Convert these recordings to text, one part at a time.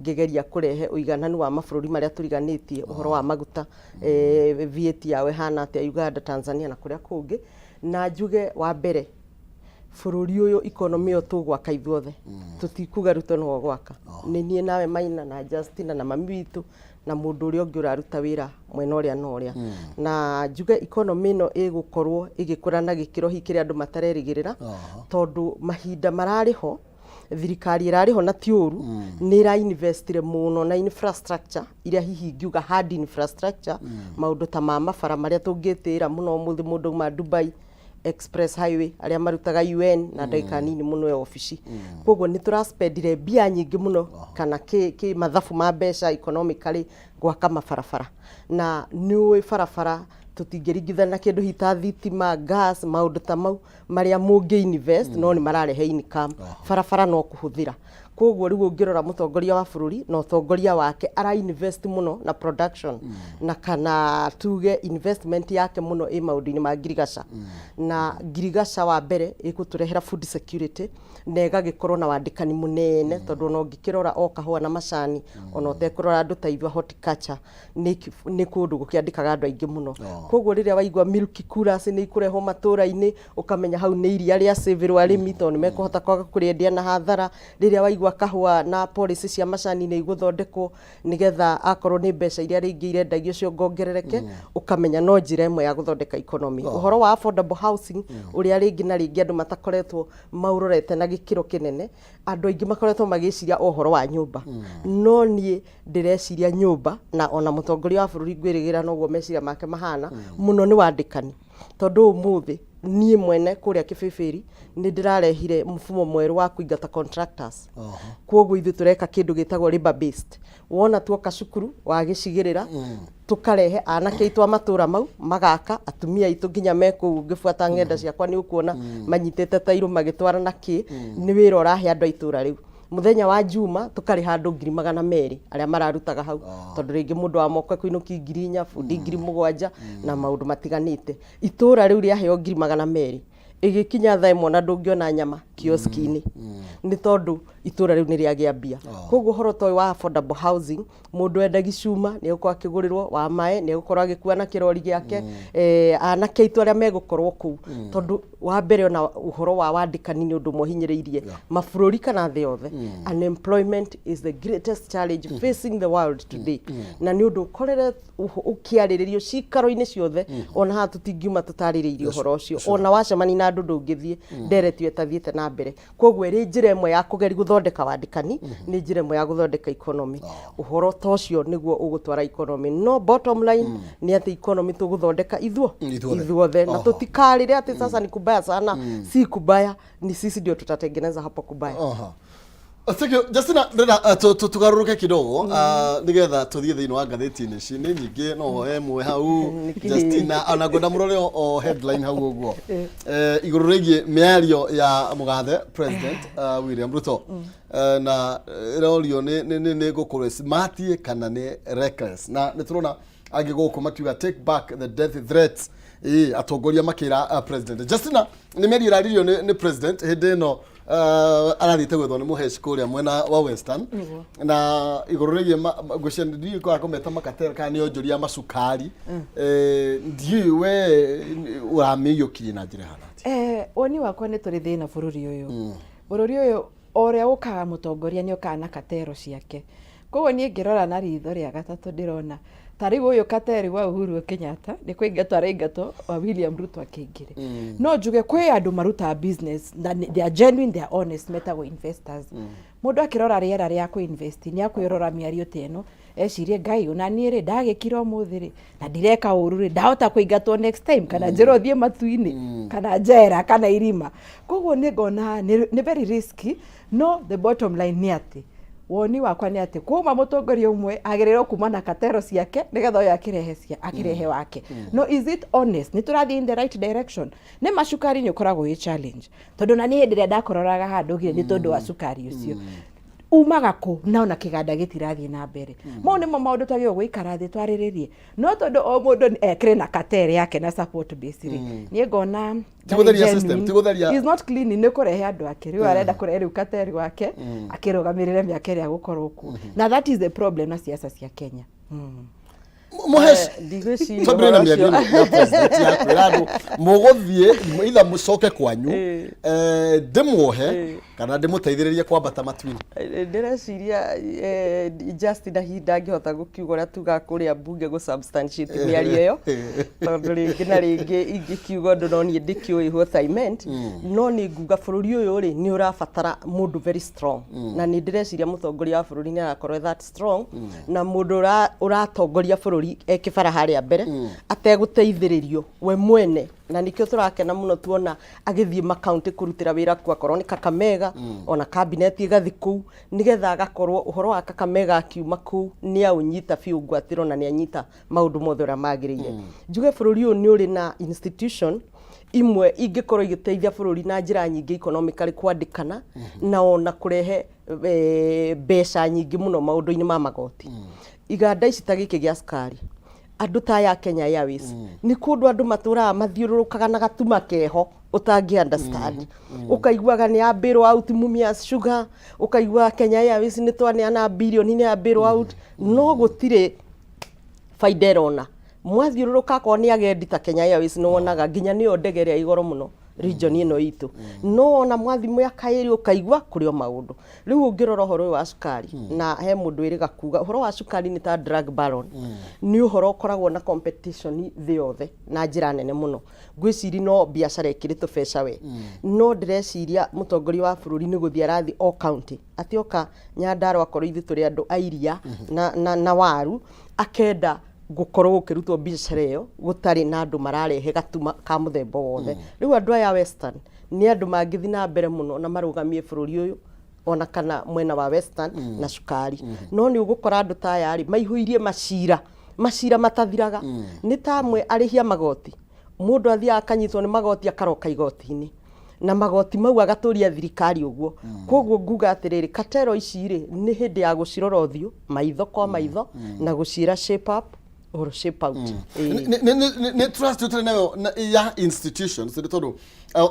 ngegeria kurehe uigananu wa mabũrũri maria turiganitie uhoro wa maguta VAT yawe hana atia Uganda, Tanzania na kuria kungi na njuge wa mbere bũrũri uyu economy yo tugwaka ithuothe tutikuga ruto no gwaka ni nie nawe Maina na Justina na mami witu na mundu uria ungi uraruta wira mwena uria no uria na njuge economy no igukorwo igikura na gikiro hikire andu matarerigirira tondu mahinda marariho thirikari irariho na tiuru ni ra investire muno na infrastructure iria hihi ngiuga hard infrastructure maundu ta mabara maria tungitira muno muthi mundu ma Dubai Express Highway aria marutaga UN na ndaika nini muno ya ofici koguo ni turaspendire bia nyingi muno kana ki mathafu ma mbeca economically gwaka mabarabara na ni barabara tutingeringithana kindu hita thitima gas maundu ta mau maria mungi invest no ni mararehe income barabara no kuhuthira koguo riu ngirora mutongoria wa bururi no tongoria wake ara invest muno na production na kana tuge investment yake muno maundu-ini ma ngirigaca na ngirigaca wa mbere iguturehera food security na igagikorwo na wandikani munene tondu no ngikirora o kahua na macani ona utekurora andu ta ithwa horticulture ni kundu gukiandikaga andu aingi muno koguo riria waigua milk coolers ni ikureho matura-ini ukamenya hau ni iria ria saverwo arimi tondu mekuhota kwaga kuriendia na hathara riria waigua kahua na policy cia macani ni iguthondekwo nigetha akorwo ni mbeca iria ringi irendagio cio ngongerereke ukamenya no njira imwe ya guthondeka economy uhoro wa affordable housing uria ringi na ringi andu matakoretwo maurorete na gikiro kinene andu aingi makoretwo magiciria uhoro wa nyumba no nie ndireciria nyumba na ona mutongoria wa bururi ngwirigira noguo meciria make mahana muno ni wandikani tondu umuthi nie mwene kuria kibibiri ni ndirarehire mfumo mweru wa kuingata contractors koguo ithu tureka kindu gitagwo labor based wona tuoka cukuru wa gicigirira tukarehe anake itwa matura mau magaka atumia itu nginya meku ngifuata ngenda ciakwa ni ukuona manyitete tairu magitwara na ki ni wira urahe andu aitura riu muthenya wa juma tukari handu 200,000 aria mararutaga hau tondu ringi mundu wa moko kuinuki 4,000 fundi 7,000 na maundu matiganite itura riu ria heo 200,000 igikinya thaa imwe na ndungiona nyama kioski-ini ni tondu itura riu ni riagia mbia koguo horo toi wa affordable housing mundu endaga cuma ni uko akigurirwo wa mae ni ukorwo agikua na kirori giake anake itu aria megukorwo ku tondu wa mbere ona uhoro wa wandikani ni undu mohinyiriirie mabũrũri kana thĩ yothe unemployment is the greatest challenge facing the world today na ni undu ukorere ukiariririo cikaro-ini ciothe ona ha tutingiuma tutaririirio uhoro ucio ona wacemani na andu ndungithie nderetio etathiete na mbere koguo ri njira imwe ya kugeri guthondeka wandikani ni njira imwe ya guthondeka economy uhoro tocio niguo ugutwara economy no bottom line ni ati economy tuguthondeka ithuothe na tutikarire ati sasa ni kubaya sana si kubaya ni sisi ndio tutatengeneza hapo kubaya Thank you. Justina, tugaruruke kidogo nigetha tuthie thiini wa ngatheti-ini ici ni nyingi no emwe hau Justina ona ngoda murore o headline hau uguo iguru rigie miario ya mugathe president William Ruto na irorio ni gukorwo smart kana ni reckless na niturona agiguko makiuga take back the death threats atongoria makira president Justina ni meri iraririo ni president hindi no arathite gwethwo ni muheci kuria mwena wa Western na iguru rigie gushendio kwa kometa makatera kana ni onjoria macukari ndiwe uramiyukirie na njira hana oni wakwa ni turi thina bururi uyu oria ukaga mutongoria ni ukaga na katero ciake koguo ni ngirora na ritho ria gatatu ndirona tariu uyu kateri wa Uhuru Kenyatta ni kwingatwa reingato wa William Ruto akingire no njuge kwi andu maruta business they are genuine, they are honest, metago investors mundu akirora riera ria ku invest ni akwirora miario teno ecirie ngai una niire ndagikira umuthiri na ndireka ururi ndahota kuingatwo next time kana njero thie matu-ini kana njera kana irima koguo ni ngona ni very risky no the bottom line ni ati woni wakwa ni ati kuma mutongoria umwe agerero kuma na katero ciake nigetha uyu akirehe wake no is it honest ni turathi in the right direction ni macukari ni ukoragwo i challenge tondu na ni hindi ria ndakororaga handu gire ni tondu wa cukari ucio umaga ku naona kiganda gitirathie na mbere mo nimo maundu twagio gwikara thi twariririe no tondu o mundu ekire na katere yake na support base ri nie ngona tigutheria system tigutheria is not clean ni kurehe andu ake riu arenda kurehe riu katere wake akirugamirire miaka iri gukorwo ku na that is the problem na siasa cia Kenya muhesh tabirina miagino ya president ya kwirado muguthie itha mucoke kwanyu ndimuohe kana ndimuteithiririe kwambata matwini ndireciria just na hinda ngihota gukiuga ria tuga kuria bunge go substantiate miario iyo tondu ringi na ringi ingikiuga ndu no nie ndikiui what I meant no ni nguga bururi uyu ri ni urabatara mundu very strong na ni ndireciria mutongoria wa bururi ni arakorwo that strong na mundu uratongoria bururi ekibara haria mbere ateguteithiririo we mwene na nikio turakena muno tuona agithie makaunti kurutira wira kwa korwo ni Kakamega ona cabinet igathi ku nigetha agakorwo uhoro wa Kakamega akiuma ku ni aunyita fiu ngwatiro na ni anyita maundu mothe ra magiriire njuge bururi uyu ni uri na institution imwe ingikorwo igiteithia bururi na njira nyingi economically kwandikana na ona kurehe mbeca nyingi muno maundu-ini ma magoti iganda ici ta giki gia sukari andu ta ya Kenya Airways ni kundu andu matura mathiururukaga na gatuma keho utangi understand ukaiguaga ni abirwo out Mumias Sugar ukaigua Kenya Airways ni twane ana billion ni abirwo out no gutire faida rona mwathiururuka ko ni agendi ta Kenya Airways no wonaga nginya ni ndege ria igoro muno region ino itu no ona mwathimu ya kairi ukaigua kurio maundu riu ungirora horo wa sukari na he mundu iriga kuga horo wa sukari ni ta drug baron ni uhoro ukoragwo na competition thi yothe na njira nene muno ngwiciri no biashara ikirito beca we no ndireciria mutongoria wa bururi ni guthia rathi o county atioka Nyandarua korwo ithu turi andu airia na waru akenda gukorwo gukirutwo biashara iyo gutari na andu mararehe gatuma ka muthemba wothe riu andu aya Western ni andu mangithi na mbere muno na marugamie bururi uyu ona kana mwena wa Western na sukari no ni ugukora andu ta aya ri maihuirie macira matathiraga ni tamwe arihia magoti mundu athia akanyitwo ni magoti akaroka igoti-ini na magoti mau agaturia thirikari uguo koguo nguga atiriri katero ici ri ni hindi ya gucirora uthio maitho kwa maitho na gucira shape up or shape out ne trust you nayo ya institutions ndio tondu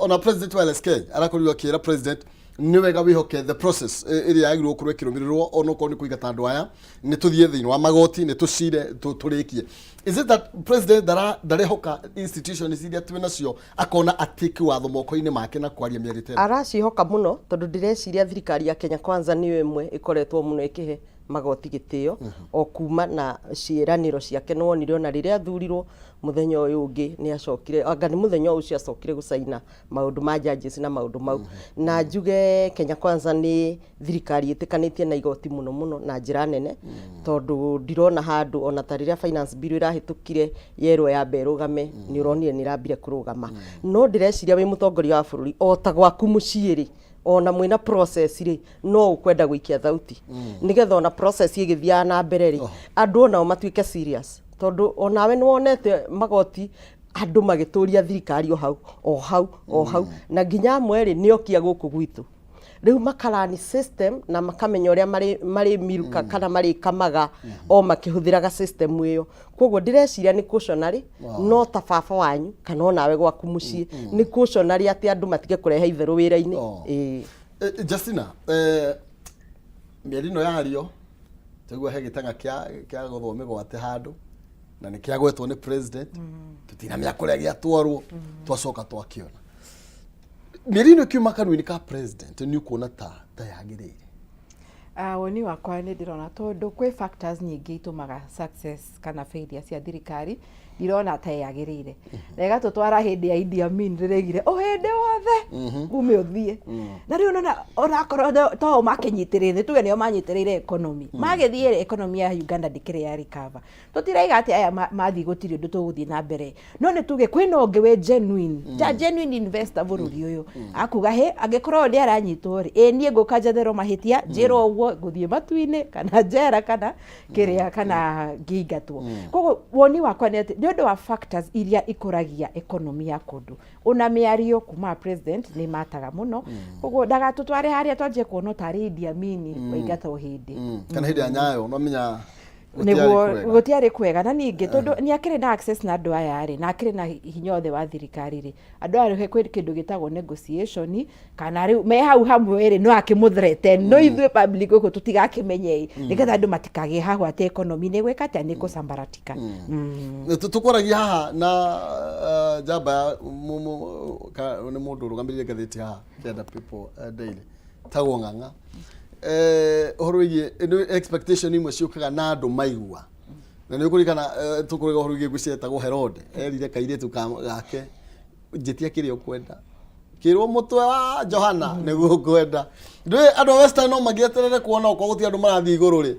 ona president wa LSK arakorirwo kira president ni wega wihoke the process iri yagirwo kurwe kirumirirwo ono ko ni kuigata andu aya ni tuthie thiini wa magoti ni tucire turikie is it that president darehoka institutions iria twina cio akona atiki watho moko-ini make na kwaria mierite aracihoka muno tondu ndireciria thirikari ya Kenya Kwanza ni imwe ikoretwo muno ikihe magoti gitio o kuma na ciiraniro ciake no wonire ona riria thurirwo muthenya uyu ungi ni acokire anga ni muthenya ucio acokire gucaina maundu ma judges na maundu mau na njuge Kenya Kwanza ni thirikari itikanitie na igoti muno na njira nene tondu ndirona handu ona ta riria finance bill irahitukire yerwo ya berugame ni uronire ni rambire kurugama no ndireciria wi mutongoria wa bururi o ta gwaku muciiri ona mwina process ri no ukwenda guikia thauti nigetha ona process igithia na mbere ri andu ona matuike serious tondu onawe ni wonete magoti andu magituria thirikari o hau na nginya mweri ni okia guku gwitu riu makarani system na makamenya uria mari miruka kana mari kamaga o makihuthiraga system iyo koguo ndireciria ni cautionary no ta baba wanyu kana onawe gwaku mucii ni cautionary ati andu matige kurehe itheru wira-ini Justina mieri no yario tegwa he gitanga kia guthomerwo ati handu na ni kia gwetwo ni president tutina mya kuria gia twarwo twacoka twakiona mirino kiuma kanuni ka president ni kuona ta yagirire woni wakwa ni ndirona tondu kwi factors nyingi itumaga success kana failure cia thirikari ndirona ta yagirire na igatutwara hindi ya Idi Amin riregire o hindi wothe ume uthie na riu ona korwo to makinyitirire tuge nio manyitirire economy magithie economy ya Uganda ndikire ya recover tutiraiga ati aya mathi gutiri ndu tuguthie na mbere no ni tuge kwina ungi we genuine investor bururi uyu akuga he angikorwo ndi aranyitwo ri nie ngukanjathero mahitia njiro uguo nguthie matwini kana njera kana kiria kana ngingatwo koguo woni wakwa ni ati nĩ ũndũ wa factors iria ikũragia economy ya kũndũ. Ona mĩario kuma president nĩ mataga mũno, koguo ndagatũtware harĩa twanjie kuona tarĩ Idi Amin waingata o hĩndĩ. Kana hĩndĩ ya Nyayo no menya niguo gutiari kwega na ningi tondu ni akire na access na andu aya ri na akire na hinya othe wa thirikari ri andu aya kwĩ kindu gitagwo negotiation kana ri me hau hamwe ri no akimuthrete no ithuĩ public ko tutigakimenye nigetha andu matikage hahu ate economy ni gweka ata ni kusambaratika. Tukoragia haha na jaba ni mundu rugamiririe gatheti haha the people daily tagwo Ng'ang'a horoiye expectation imwe ciukaga na andu maigua na ni ukurikana tukuriga horoiye gucietagwo Herode erire kairetu gake njitia kirio kwenda kirwo mutwe wa Johana niguo kwenda ndwe andu western no magieterere kuona uko guti andu marathi iguru ri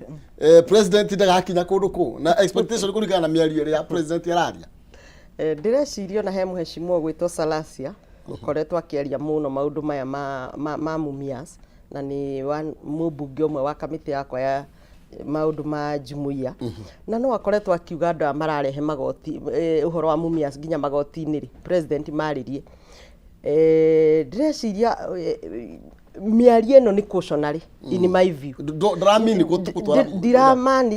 president ndagakinya kundu ku na expectation kurikana na miario iri ya president araria ndirecirio na he muheshimiwa gwitwo Salasia ukoretwo akiaria muno maundu maya ma mumias na ni mubunge umwe wa kamiti yakwa ya maundu ma jumuiya na no akoretwo akiuga andu amararehe magoti uhoro wa mumias nginya magoti-ini ri president maririe direciria miarie no ni cautionary in my view dramini kutwara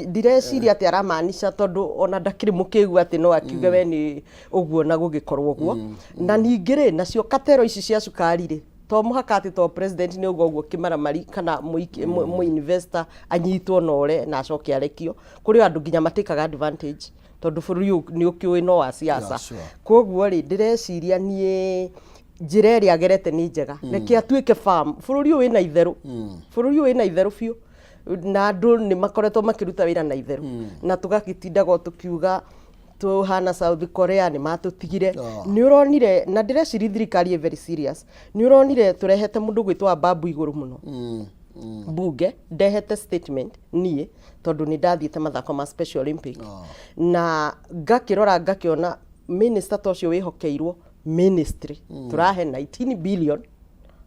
direciria ati aramanisha tondu ona ndakiri mukigu ati no akiuge we ni uguo na gugikorwo uguo na ningire nacio katero ici cia sukari ri to muhakati to president ni uguo kimaramari kana mu investor anyitwo nore na acoke arekio kuri andu nginya matikaga advantage tondu bũrũri ni ukiwe no wa siasa koguo ri direciria nie njira ĩrĩa agerete ni njega reke atuike farm bũrũri ũyũ wĩna itherũ bũrũri ũyũ wĩna itherũ biũ na andu ni makoretwo makiruta wĩra na itherũ na tugagitindago tukiuga tuhana South Korea ni matutigire ni uronire na direciria thirikari very serious ni uronire turehete mundu gwitwa Babu iguru muno bunge ndehete statement nie tondu ni ndathiite mathako ma Special Olympic na ngakirora ngakiona minister tocio wihokeirwo ministry turahe 19 billion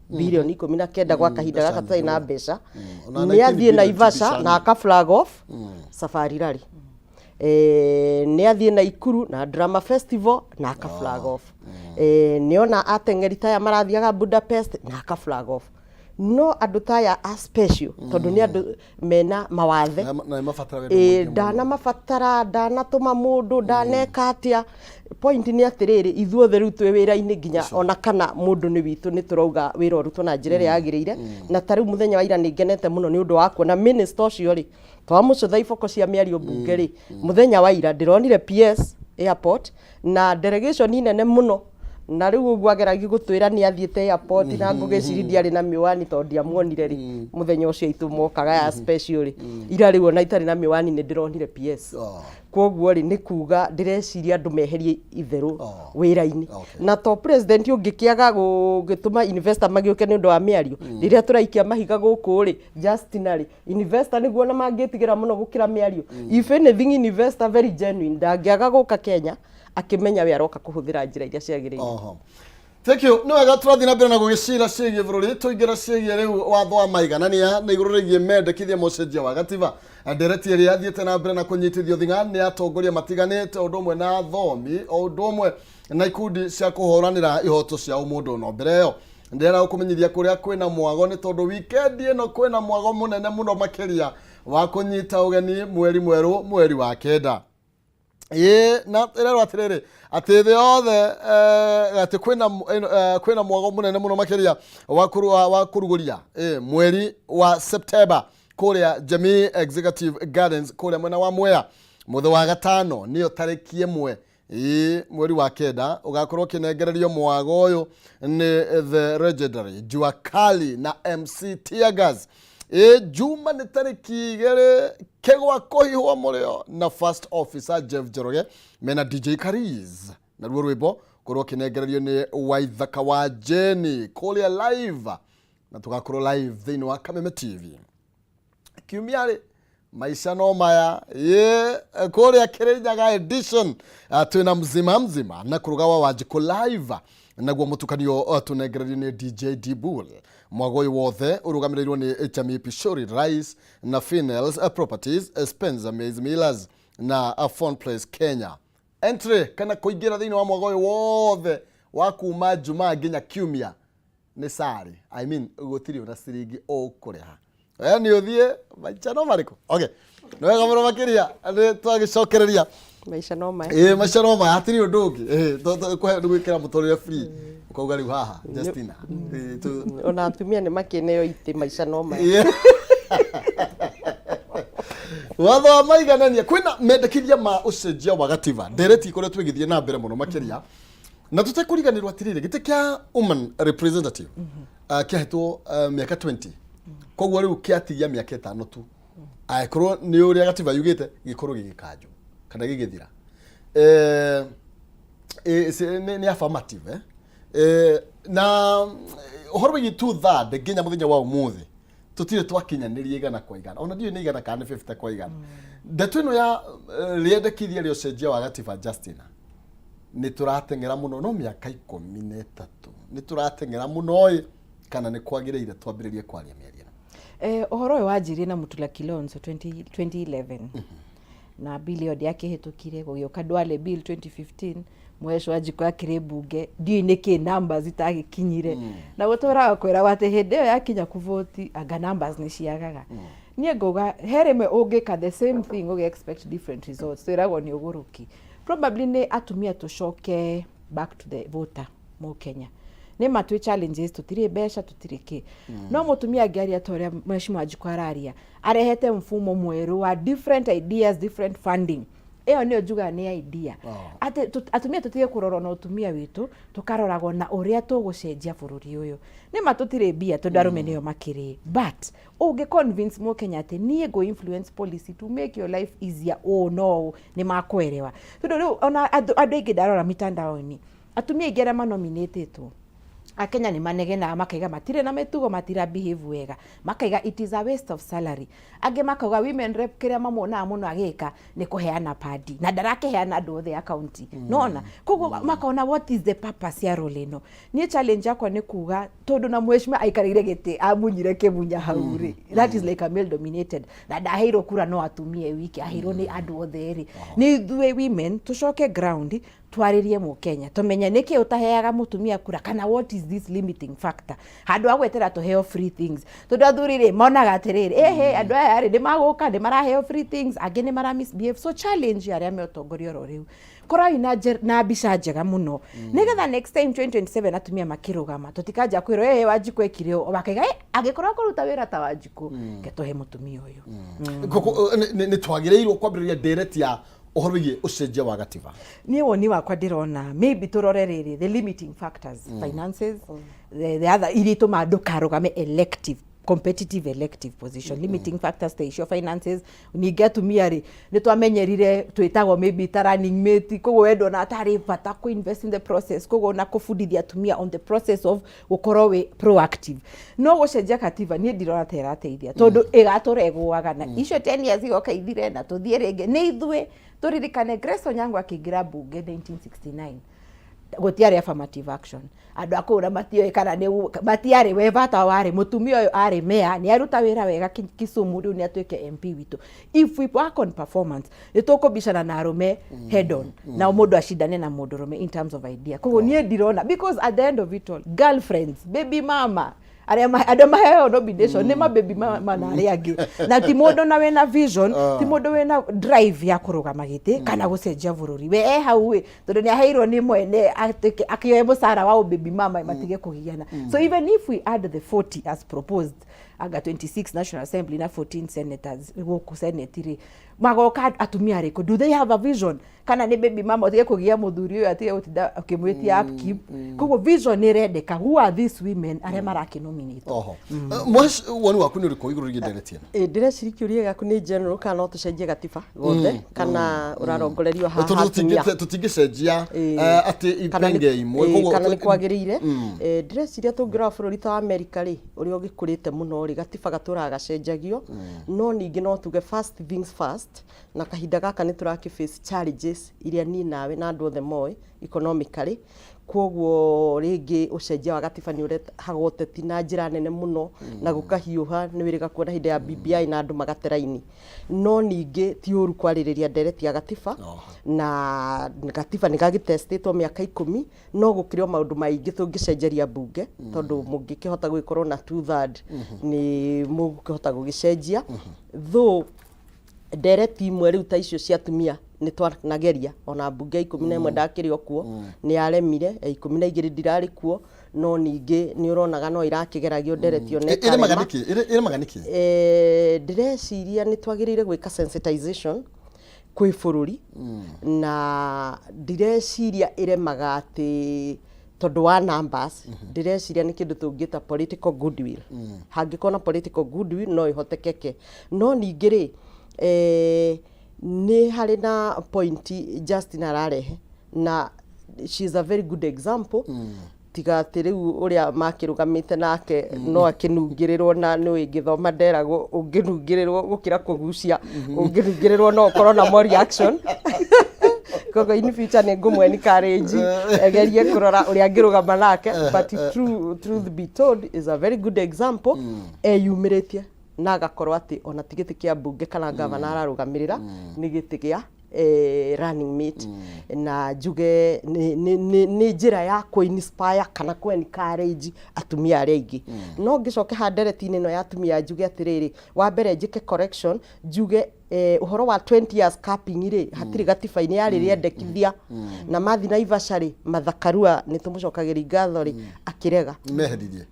bilioni 19 gwa kahinda gaka tutai na mbeca ni athie na Ivasha na aka flag off safari rally ni athie na Ikuru na drama festival na aka flag off ni ona atengeri taya marathiaga Budapest na aka flag off no andu taya a special tondu ni andu mena mawathe dana mafatara dana tuma mundu daneka atia point ni atiriri ithuothe riu twi wira-ini nginya ona kana mundu ni witu ni turauga wira urutwo na njira iria yagiriire na tariu muthenya wa ira ni ngenete muno ni undu wa kuona minister ucio ri twamucutha iboko cia miario bunge ri muthenya wa ira ndironire PS airport na delegation inene muno na riu uguo ageragi gutwira ni athiete airport na ngugiciri ndiari na miwani tondu ndiamuonire ri muthenya ucio itumokaga ya special ri ira riu ona itari na miwani ni ndironire PS koguo ri ni kuga direciria andu meherie itheru wira-ini na to president ungikiaga gutuma investor magiuke ni undu wa miario riria turaikia mahiga guku ri justinary investor niguo na mangitigira muno gukira miario if anything investor very genuine ndangiaga guka Kenya akimenya we aroka kuhuthira njira iria ciagiriire. Thank you. No aga turathi na mbere na gugicira ciĩgie bũrũri tuingĩra ciĩgie riu watho wa maiganania na igũrũ rĩgiĩ mendekithia mũcenjia wa gatiba ndereti ĩrĩa athiĩte na mbere na kũnyitithio thing'a nĩ atongoria matiganĩte ũndũ ũmwe na athomi o ũndũ ũmwe na ikundi cia kũhũranĩra ihoto cia ũmũndũ no mbere ĩyo ndĩrenda gũkũmenyithia kũrĩa kwĩna mwago nĩ tondũ weekend ĩno kwĩna mwago mũnene mũno makĩria wa kũnyita ũgeni mweri mwerũ mweri wa kenda na rero atiriri ati the othe ati kwina mwago munene muno makiria wa kuruguria mweri wa September kuria Jamii Executive Gardens kuria mwena wa Mwea muthe wa gatano niyo tariki imwe mweri wa kenda ugakorwo kinengererio mwago uyu ni the legendary Jua Kali na MC Tiagas juma ni tariki igere kegwa kohihwa murio na first officer Jeff Joroge mena DJ Kariz na ruo rwimbo korwo kinengererio ni Waithaka wa Jenny kuria live na tugakorwo live thini wa Kameme TV kiumiari maisha no maya kuria Kirinyaga edition twina mzima na kurugawa wajiko live naguo mutukanio tunengererio ni DJ Dibul mwago wothe urugamirirwo ni Jamii Pishori Rice na Finels Properties Spencer Maize Millers na Phone Place Kenya entry kana kuingira thiini wa mwaga uyu wothe wa kuma Jumaa nginya Kiumia ni sari. I mean gutiri una ciringi ukureha. Ni uthie maica no mariko. Okay. No wega muno makiria twagicokereria maica no ma. Maica no ma atiri undu ungi. Gwikira mutorire free. Ukauga riu haha Justina. Ona atumia ni makeneo ite maica no ma. Watho wa maiganania kwina mendekithia ma ucenjia wa gatiba ndereti ikoretwo igithie na mbere muno makiria na tutekuriganirwo atiriri gite kia woman representative kiahetwo miaka 20 koguo riu kiatigia miaka 5 tu aikorwo ni uria gatiba yugite gikorwo gigikanjo kana gigithira ni affirmative na uhoro wi tu that nginya muthenya wa umuthi tutire twakinyanirie igana kwa igana ona ndiyo ni igana kana 50 kwa igana ndeto ino ya riendekithia rio cenjia wa gatiba Justina ni turatengera muno no miaka 13 ni turatengera muno kana ni kwagiriire twambiririe kwaria miaria uhoro uyu wanjirie na Mutula Kilonzo 2011 na bilioni yake hetukire gugioka Duale bill 2015 mwesho ajiko akire bunge ndio niki numbers itagikinyire na gutora kwera wate hende yo yakinya kuvoti aga numbers ni ciagaga nie ngoga hereme ungika the same thing uge expect different results twiragwo ni uguruki probably ni atumia tucoke back to the voter mo Kenya ni matwe challenges tutire besha tutirike no mutumia ngari atoria mheshimiwa ajiko araria arehete mfumo mweru wa different ideas different funding eo ni ojuga ni idea ate atumia tutige kurorwo na utumia witu tukaroragwo na uria tugucenjia bururi uyu ni matutire bia tundarume niyo makiri but uge convince mo Kenya ate nie go influence policy to make your life easier no ni makwerewa tundu ona andu ingi ndarora mitandao-ini atumia igera nominated tu Akenya ni manegena makaiga matire na metugo matira behave wega makaiga it is a waste of salary age makauga women rep kiria mamona muno agika ni kuheana padi na ndarakeheana andu othe account nona koguo makaona what is the purpose ya role ino ni challenge yako ni kuga tondu na mweshima aikarire gite amunyire kemunya hauri that is like a male dominated na ndahiro kura no atumie wiki ahiro ni andu othe ri ni thwe women tucoke ground twaririe mu Kenya tumenye niki utaheaga mutumia kura kana what is this limiting factor handu agwetera to heo free things tondu athurire monaga atiriri andu aya ari maguka ni maraheo free things age ni mara misbehave so challenge aria me utongoria ro riu korai na bica njega muno nigetha next time 2027 atumia makirugama tutikanja kwiro wanjiku ekire bakaiga agikorwo kuruta wira ta wanjiku getuhe mutumia uyu ni twagireirwo kwambiriria direct ya uhoro wigi ucenjia wa gatiba ni woni wakwa ndirona maybe turorerere the limiting factors finances the other irito madukarugame elective competitive elective position limiting factors the issue of finances ni gatumia ri ni twamenyerire twitagwo maybe running mate kogo wendo na atari bata ku invest in the process kogo na kufundithia atumia on the process of gukorwo we proactive no gucenjia katiba ni ndirona tera teithia tondu igaturegwaga na icio 10 years igoka ithire na tuthie rege ni ithwe turirikane Grace Onyango akigira bunge 1969 gutiari affirmative action andu akura matio kana ni matiari we bata wari mutumia uyu ari mea ni aruta wira wega Kisumu riu ni atuike MP witu if we work on performance nitukubishana na arume head on na mundu ashidane na mundu rume in terms of idea koguo nie ndirona because at the end of it all girlfriends baby mama aria maheo nomination ni baby mama na aria angi na ti mundu na wena vision ti mundu wena drive ya kurugama giti kana gucenjia bururi we hau we tondu ni aheirwo ni mwene akioe musara wa baby mama matige kugiana so even if we add the 40 as proposed aga 26 National Assembly na 14 senators goku senate ri magoka atumia riko do they have a vision kana ni baby mama utige kugia muthuri uyu atige utinda ukimwetia upkeep koguo vision ni rendeka who are these women aria maraki nominate mwash woni waku ni uriko iguru rigenderetie ndireciria gaku ni general kana tucenjie gatiba gothe kana urarongorerio haha tutingicenjia ati ipenge imwe koguo kana ni kwagirire ndireciria tungira bururi ta America ri uri ugikurite muno ri gatiba gatura gacenjagio no ningi no tuge first things first na kahinda gaka ni turaki face challenges iria ni nawe na andu othe moe economically kwoguo ringi ucenjia wa gatiba ni urehagwo ũteti na njĩra nene mũno na gũkahiũha nĩ wĩrĩga kuona hĩndĩ ya BBI na andũ magateraini no ningĩ ti ũru kwarĩrĩria ndereti ya gatiba na gatiba nĩ gagĩtestĩtwo mĩaka 10 no gũkĩrĩ maũndũ maingĩ tũngĩcenjeria mbunge tondũ mũngĩkĩhota gwĩkorwo na 2/3 nĩ mũgũkĩhota gũgĩcenjia though ndereti imwe rĩu ta icio cia atumia nĩ twanageria ona mbunge 11 ndakĩrĩ okuo nĩ yaremire 12 ndirarĩ kuo no ningĩ nĩ ũronaga no irakĩgeragio ndereti ona ĩremaganĩki ndĩreciria nĩ twagĩrĩire gwĩka sensitization kwĩ bũrũri na ndireciria ĩremaga atĩ tondũ wa numbers ndĩreciria nĩ kĩndũ tũngĩta political goodwill hangĩkorwo na political goodwill no ĩhotekeke no ningĩ rĩ nĩ harĩ na point Justin ararehe na she is a very good example tiga atĩ rĩu ũrĩa makĩrũgamĩte nake no akĩnungĩrĩrwo na nĩ ũngĩthoma nderagwo ũngĩnungĩrĩrwo gũkĩra kũgucia ũngĩnungĩrĩrwo no ũkorwo na more reaction kogo in future nĩ ngũmwe encourage egerie kũrora ũrĩa angĩrũgama nake but truth be told is a very good example eyumĩrĩtie na agakorwo atĩ ona ti gĩtĩ kĩa mbunge kana gavana ararũgamĩrĩra nĩ gĩtĩ gĩa running mate na njuge nĩ njĩra ya kũ-inspire kana kũ-encourage atumia arĩa aingĩ no ngĩcoke ha ndereti-inĩ ĩno ya atumia njuge atĩrĩrĩ wa mbere njĩke correction njuge ũhoro wa 20 years capping rĩ hatirĩ gatiba-inĩ yarĩ rĩendekithia na mathi Naivasha rĩ Mathakarua nĩ tũmũcokagĩria ngatho rĩ akĩrega meheririe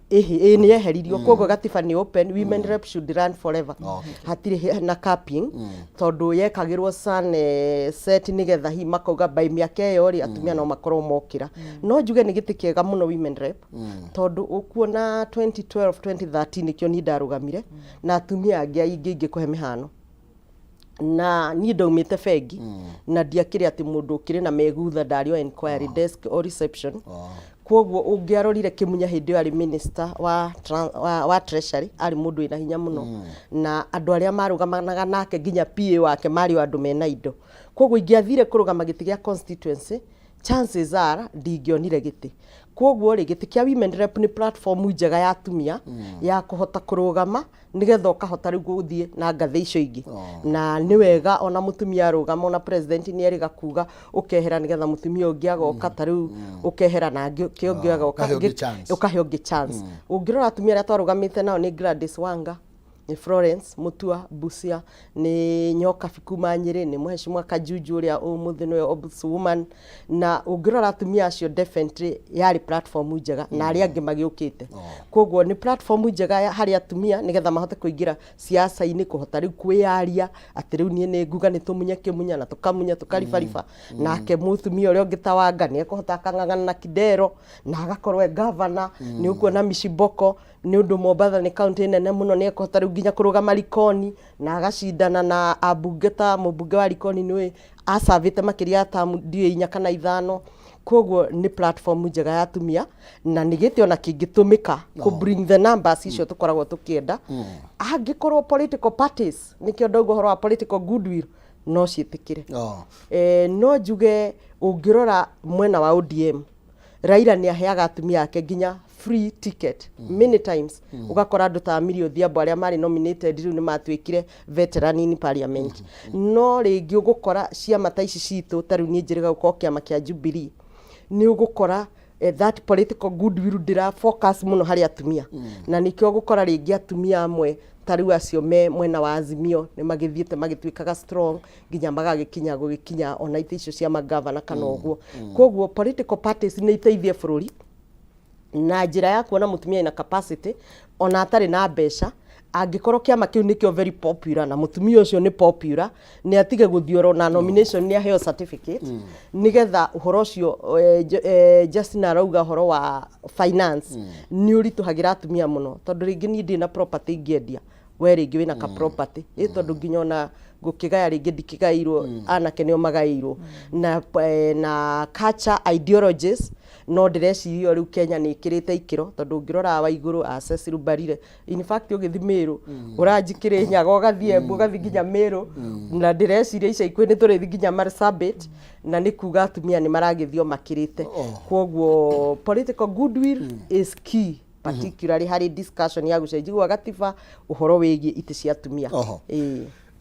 nĩ eheririo kwoguo gatiba nĩ open women rep should run forever hatirĩ na capping tondũ yekagĩrwo set nĩgetha hi makauga by mĩaka ĩyo rĩ atumia no makorwo mokĩra no njuge nĩ gĩtĩ kĩega mũno women rep tondũ ũkuona 2012 2013 nĩkĩo niĩ ndarũgamire na atumia angĩ aingĩ ingĩkũhe mĩhano na niĩ ndaumĩte bengi na ndiakĩrĩ atĩ mũndũ ũkĩrĩ na megutha ndarĩ o inquiry desk or reception kwoguo ũngĩarorire Kĩmunya hĩndĩ ĩyo arĩ minister wa treasury arĩ mũndũ wĩna hinya mũno na andũ arĩa marũgamanaga nake nginya PA wake marĩ o andũ mena indo kwoguo ingĩathire kũrũgama gĩtĩ gĩa constituency chances are ndingĩonire gĩtĩ kwoguo rĩ gĩtĩ kĩa women rep nĩ platform njega ya atumia ya kũhota kũrũgama nĩgetha ũkahota rĩu gũthiĩ na ngathĩ icio ingĩ na nĩ wega ona mũtumia arũgama ona president nĩ erĩga kuga ũkehera nĩgetha mũtumia ũngĩ agoka ta rĩu ũkehera na kĩ ũngĩ agoka ũkahe ũngĩ chance ũngĩrora atumia arĩa twarũgamĩte nao nĩ Gladys Wanga ni Florence Mutua Busia ni Nyoka Fikuma Nyeri ni Mheshimiwa Kajuju uria umuthi ni ombudswoman na ũngĩrora atumia acio definitely yari platform njega na aria angĩ magiũkĩte kwoguo ni platform njega hari atumia nigetha mahote kũingĩra siasa-inĩ kũhota rĩu kwĩyaria atĩ rĩu niĩ nĩ nguga nĩ tũmunye Kĩmunya na tũkamunya tũkaribariba nake mũtumia ũrĩa ũngĩ ta Wanga nĩ ekũhota akang'ang'ana na Kidero na agakorwo governor nĩ ũkuona Miciboko nĩ ũndũ Mombatha nĩ kaunti nene mũno nĩ ekũhota rĩu nginya kũrũgama Likoni na agacindana na ambunge ta mũmbunge wa Likoni nĩ acavĩte makĩria ta ndiũ 4 kana 5 kwoguo nĩ platform njega ya atumia na nĩ gĩtĩ ona kĩngĩtũmĩka ku bring the numbers icio tũkoragwo tũkĩenda angĩkorwo political parties nĩkĩo ndauga ũhoro wa political goodwill no ciĩtĩkĩre no njuge ũngĩrora mwena wa ODM Raila nĩ aheaga atumia ake nginya free ticket many times ugakora andũ ta Miri Odhiambo arĩa marĩ nominated rĩu nĩ matuĩkire veteran in parliament no rĩngĩ ũgũkora ciama ta ici citũ ta rĩu niĩ njĩrĩga gũkorwo kĩama kĩa Jubilee nĩ ũgũkora that political goodwill ndĩra focus mũno harĩ atumia na nĩkĩo ũgũkora rĩngĩ atumia amwe ta rĩu acio me mwena wa Azimio nĩ magĩthiĩte magĩtuĩkaga strong nginya magagĩkinya gũgĩkinya ona itĩ icio cia magavana kana ũguo kwoguo political parties nĩ iteithie bũrũri na njĩra ya kuona mũtumia ina capacity ona atarĩ na mbeca angĩkorwo kĩama kĩu nĩkĩo very popular na mũtumia ũcio nĩ popular nĩ atige gũthiũrwo na nomination nĩ aheo certificate nĩgetha ũhoro ũcio Justin arauga ũhoro wa finance nĩ ũritũhagĩra atumia mũno tondũ rĩngĩ niĩ ndĩ na property ingĩendia we rĩngĩ wĩna ka property tondũ nginya ona ngukigaya ringi ndikigairwo anake nio magairwo na culture ideologies no ndireciria riu Kenya ni ikirite ikiro tondu ngirora wa iguru Cecil Mbarire in fact ugithimiru uranjikire nyaga ugathie Embu ugathi nginya Meru na ndireciria ica ikwi ni turithi nginya Marsabit na ni kuga atumia ni maragithio makirite kwoguo political goodwill is key particularly hari discussion ya gucenjia gwa gatiba uhoro wigie ite cia atumia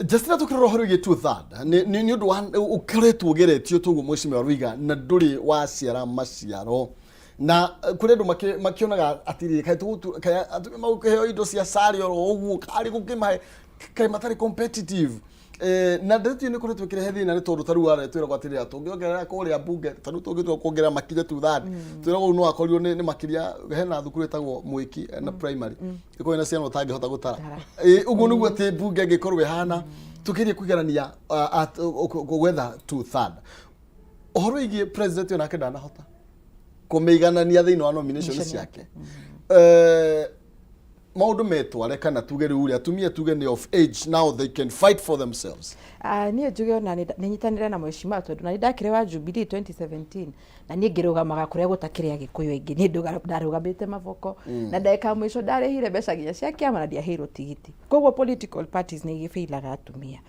Justina tukirora uhoro wigie 2/3 ni undu ukoretwo ugeretio tuguo mweshimiwa Ruiga na nduri wa ciara maciaro na kuri andu makionaga atiri kaya atumia maukeheo indo cia sari oro uguo kari gukimahe kai matari competitive na ndeto ni koretwo kirehe thina ni tondu taru ara twira gwatirira tungiongerera kuria bunge taru tungitwo kuongerera makire 2/3 twira go no akorio ni makiria hena thukuru etagwo mwiki na primary iko ina ciana utangihota gutara uguo niguo ati bunge ngikorwe hana tukirie kugerania gwetha 2/3 uhoro igie president ona kedana hota kumeiganania thini wa nomination ciake maundu metware kana tuge riu atumia tuge ni of age now they can fight for themselves ni njuge ona ni nyitanire na mweshima tondu na ndakire wa Jubilee 2017 na ni ngirugamaga kuria gutakire agikuyu ingi ni ndarugamite mavoko na ndeka mwisho ndarehire mbeca nginya cia kiama na ndiahirwo tigiti koguo political parties ni igifeilaga atumia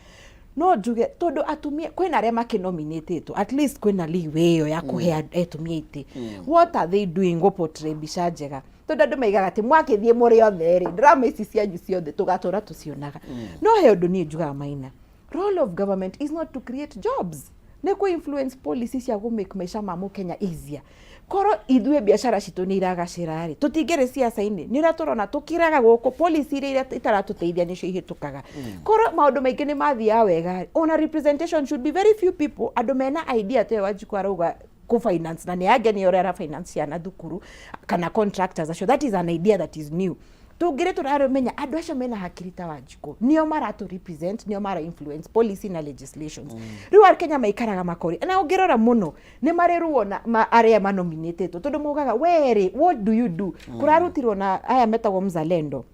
no njuge tondu atumia kwina aria makinominatetwo at least kwina leeway yo ya kuhe atumia iti what are they doing go portray mbica njega tondu andu maigaga ati mwakithie muri othe ri drama ici cianyu ciothe tugatora tucionaga no he undu ni njugaga Maina role of government is not to create jobs ne ku influence policies ya go make maisha ma Kenya easier koro ithue biashara citu ni iragacira ri tutingere siasa-ini ni raturona tukiraga guku policy iria itaratuteithia nicio ihitukaga koro maundu maingi ni mathia wega ona representation should be very few people andu mena idea te wajikwa rauga ku finance na ni ageni ora finance ya thukuru kana contractors acio that is an idea that is new tugire turarumenya andu acio mena hakiri ta Wanjiku nio maratu represent nio mara influence policy na legislations riu Kenya maikaraga makori na ungirora muno ni mariruo na aria manominated tondu mugaga were what do you do kurarutirwo na aya metagwo mzalendo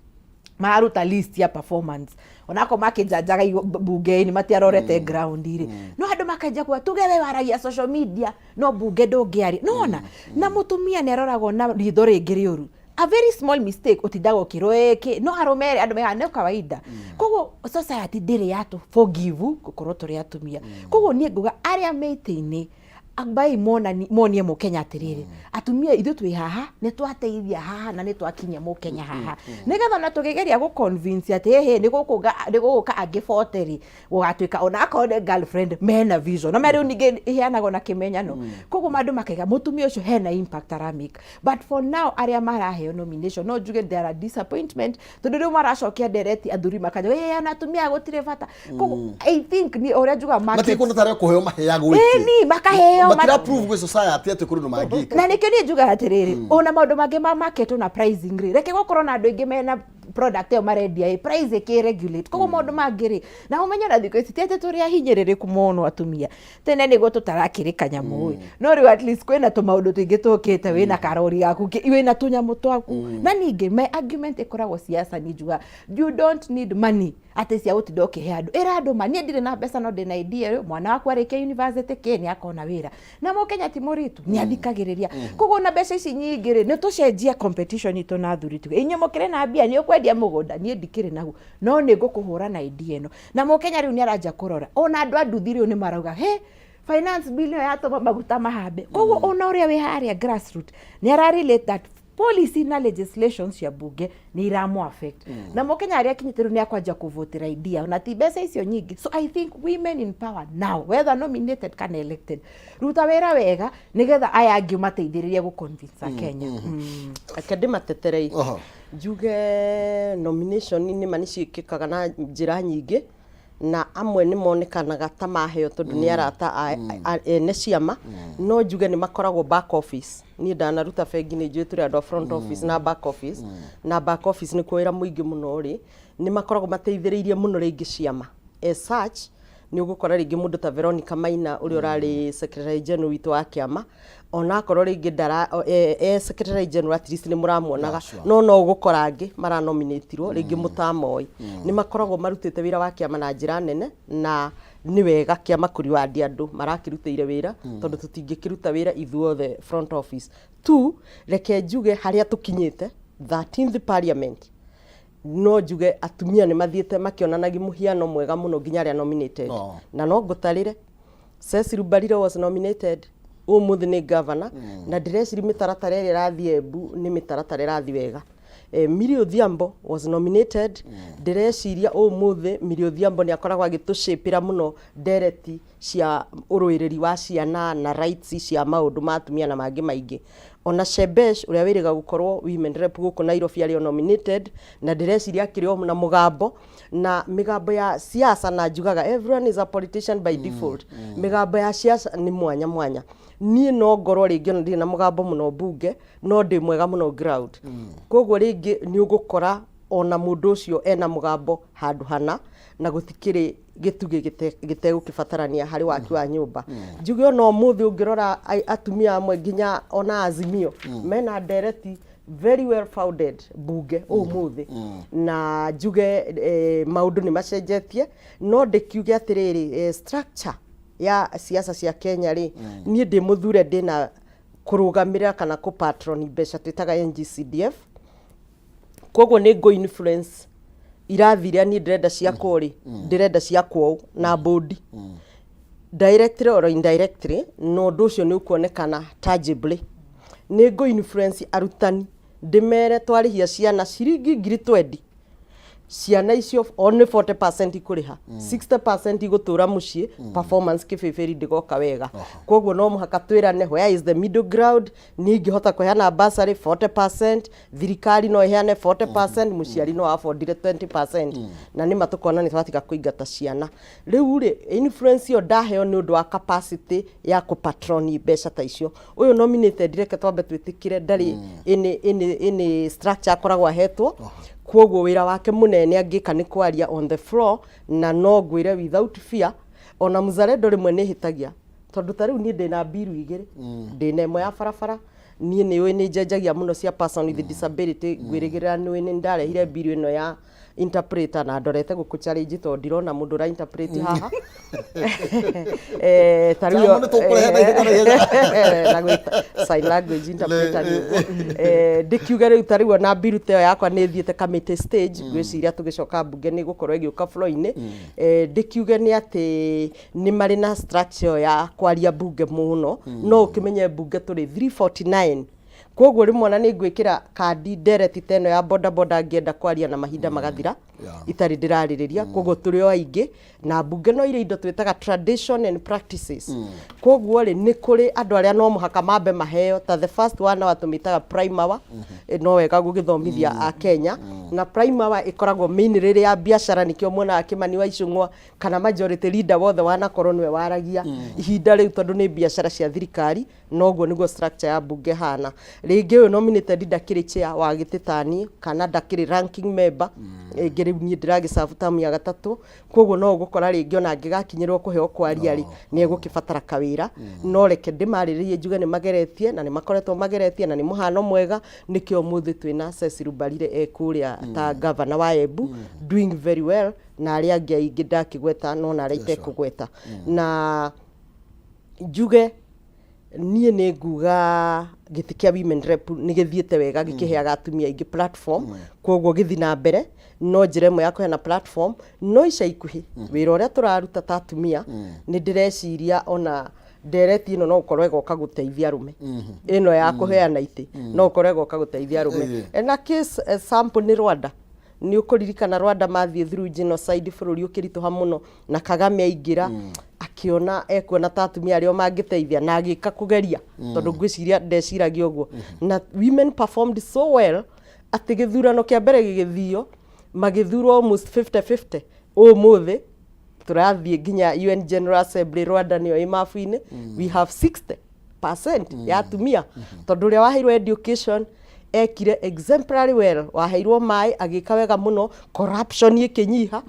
maruta list ya performance onako makijajaga bunge ni matiarorete ground iri no andu makaja kwa tugewe waragia social media no bunge ndungiari nona na mutumia ni aroragwo na ritho ringi riuru a very small mistake otidago kiroeke no aromere andu mehane kawaida kogo society ndiri yatu forgive gukorwo turi atumia kogo nie nguga aria meitini abai monie Mukenya atiriri atumia ithu twi haha ni twateithia haha na ni twakinya Mukenya haha nigetha na tugegeria go convince ati he ni guka angifoteri gugatwika ona akone girlfriend mena vision no meri unige hianago na kimenyano kogo mandu makaiga mutumia ucio hena impact aramik but for now aria maraheo nomination no juge there are disappointment tondu riu maracokia direct athuri makaja ana atumia gutire bata kogo I think ni oria juga market matiko notare kuheo maheago iki ni makaheo matira prove gwe society ati kuri no magika na nikio ni njuga atiriri ona maundu mage ma market na pricing ri reke gukorwo na andu ingi mena product yo marendia price ke regulate kogo maundu mangiri na umenya na thiko iti turi ahinyiririku muno atumia tene ni goto tarakirikanya mui no ri at least kwena to maundu twingi tukite wina karori yaku wina tunyamu twaku na ningi my argument ikoragwo siasa ni njuga you don't need money ati cia utidoke he andu era andu mani ndire na pesa no ndina idea mwana wakwa arike university ke ni akona wira na Mukenya ti muritu ni athikagiriria kogo na mbeca ici nyingi ri ni tucenjia competition ito na thuri tu inyo mukire na mbia ni ukwendia mugunda ni ndikire nagu no ni ngukuhura na idea eno na Mukenya riu ni aranja kurora ona andu anduthiri ni marauga he finance bill ya to maguta mahambe kogo ona uria we haria grassroots ni ararelate that policy na legislations ya bunge ni iramu affect na Mukenya aria kinyitiru ni akwanja kuvotera idea na tibesa icio nyingi so I think women in power now whether nominated can elected ruta wera wega nigetha aya angi mateithiririe gu convince Kenya akadema teterei juge nomination ni manici kikaga na njira nyingi na amwe ni monekanaga ta maheo tondu ni arata ne ciama no njuge ni makoragwo back office ni ndanaruta bengi ni njue turi andu front office na back office na back office ni kuira muingi muno ri ni makoragwo mateithiriirie muno ringi ciama as such ni ugukora ringi mundu ta Veronica Maina uri urari secretary general witu wa kiama ona korwo ringi ndara secretary general at least ni muramuonaga no ugukora angi mara nominatirwo ringi mutamoi ni makoragwo marutite wira wa kiama na njira nene na ni wega kiama kuriwa andu marakirutire wira tondu tutingikiruta wira ithuothe front office tu reke njuge haria tukinyite 13th parliament no njuge atumia ni mathiete makionanagia muhiano mwega muno nginya aria nominated na no ngutarire Cecil Mbarire was nominated umuthi ni governor na ndireciri mitaratara iri rathie Embu ni mitaratara irathi wega. Miri Odhiambo was nominated ndireciria umuthi Miri Odhiambo ni akoragwa agitushapira muno ndereti cia uruiriri wa ciana na rights cia maundu ma atumia na mangi maingi. Ona Shebesh uria wiriga gukorwo women rep guku Nairobi ari nominated na ndireciria akirio na mugambo na migambo ya siasa na njugaga everyone is a politician by default. Migambo ya siasa ni mwanya mwanya. Ni no ngoro ringi ona ndi na mugambo muno bunge no ndi mwega muno ground. Koguo ringi ni ugukora ona mundu ucio ena mugambo handu hana na gutikiri gituge gitegukibatarania hari waki wa nyumba. Njuge ona umuthi ungirora atumia amwe nginya ona Azimio mena ndereti very well founded bunge umuthi na njuge maundu ni macenjetie no ndikiuge atiriri structure ya siasa cia Kenya ri nie ndi muthure ndina kurugamira kana ku patron mbeca twitaga NGCDF koguo ni go influence irathiria ni ndirenda cia kuri ndirenda cia kwao na board directly or indirectly no nducio ni ukuonekana tangibly ni go influence arutani ndimere twarihia ciana ciringi 20 ciana icio only 40% ikuriha 60% igutura mucii performance kififiri ndigoka wega koguo no muhaka twirane where is the middle ground ningi hota kuheana bursary 40% thirikari no iheane 40% muciari no affordire 20% na ni matukona ni twatika kuingata ciana riu ri influence yo ndaheo ni undu wa capacity ya ku patroni mbeca ta icio uyu nominated reke twambe twitikire ndari ini structure akoragwa hetwo koguo wira wake munene angika ni kwaria on the floor na no gwire without fear ona muzarendo rimwe ni hitagia tondu tariu ni ndina biru igiri ndina imo ya farafara ni ni njenjagia muno cia person with disability gwirigirira ni ndarehire biru ino ya interpreter na ndorete guku challenge to ndirona mundu ra interpret haha tariu na gwita sign language interpreter ndikiuga riu tariu na biru teo yakwa ni thiete committee stage gwiciria tugicoka bunge ni gukorwo igiuka floor-ini ndikiuga ni ati ni mari na structure ya kwaria bunge muno no ukimenye bunge turi 349 koguo rimwe ni ngwikira kandi ndereti teno ya boda boda ngienda kwaria na mahinda magathira itari ndiraririria koguo turi o aingi na bunge no ire indo twitaga tradition and practices koguo ri ni kuri andu aria no muhaka mambe maheo ta the first one watumitaga prime hour no wega gugithomithia a Kenya na prime hour ikoragwo mainly ya biashara nikio mwana Kimani wa Icung'wa kana majority leader wothe wana korwo nwe waragia ihinda riu tondu ni biashara cia thirikari noguo niguo structure ya bunge hana ringi uyu nominated ndakiri chair wa gititani kana ndakiri ranking member ngiriu ni ndiragicabu tamu ya gatatu koguo no gukora ringi ona ngigakinyirwo kuheo kwaria ri ni egukibatara kawira no reke ndimariririe njuge ni mageretie na ni makoretwo mageretie na ni muhano mwega nikio muthi twina Cecil Mbarire kuria ta governor wa Embu doing very well na aria angi aingi ndakigweta no na aria itekugweta na njuge nie ni nguga gitikia women rep ni githiete wega gikiheaga atumia ingi platform koguo githi na mbere no njire mo yako na platform no ica ikuhi wira uria turaruta ta atumia ni ndireciria ona ndereti ino no ukorwe goka guteithia rume ino ya kuheana iti no ukorwe goka guteithia rume na case sample ni Rwanda ni ukuririkana Rwanda mathie through genocide bururi ukirituha muno na Kagame aingira akiona ekuona tatumia ario mangiteithia na agika kugeria tondu ngwiciria ndeciragia uguo na women performed so well ati githurano kia mbere gigithio magithurwo almost 50-50 umuthi turathie nginya UN General Assembly Rwanda niyo imafu-ini we have 60% ya atumia tondu ria waheirwo education ekire exemplary well waheirwo mai agika wega muno corruption ikinyiha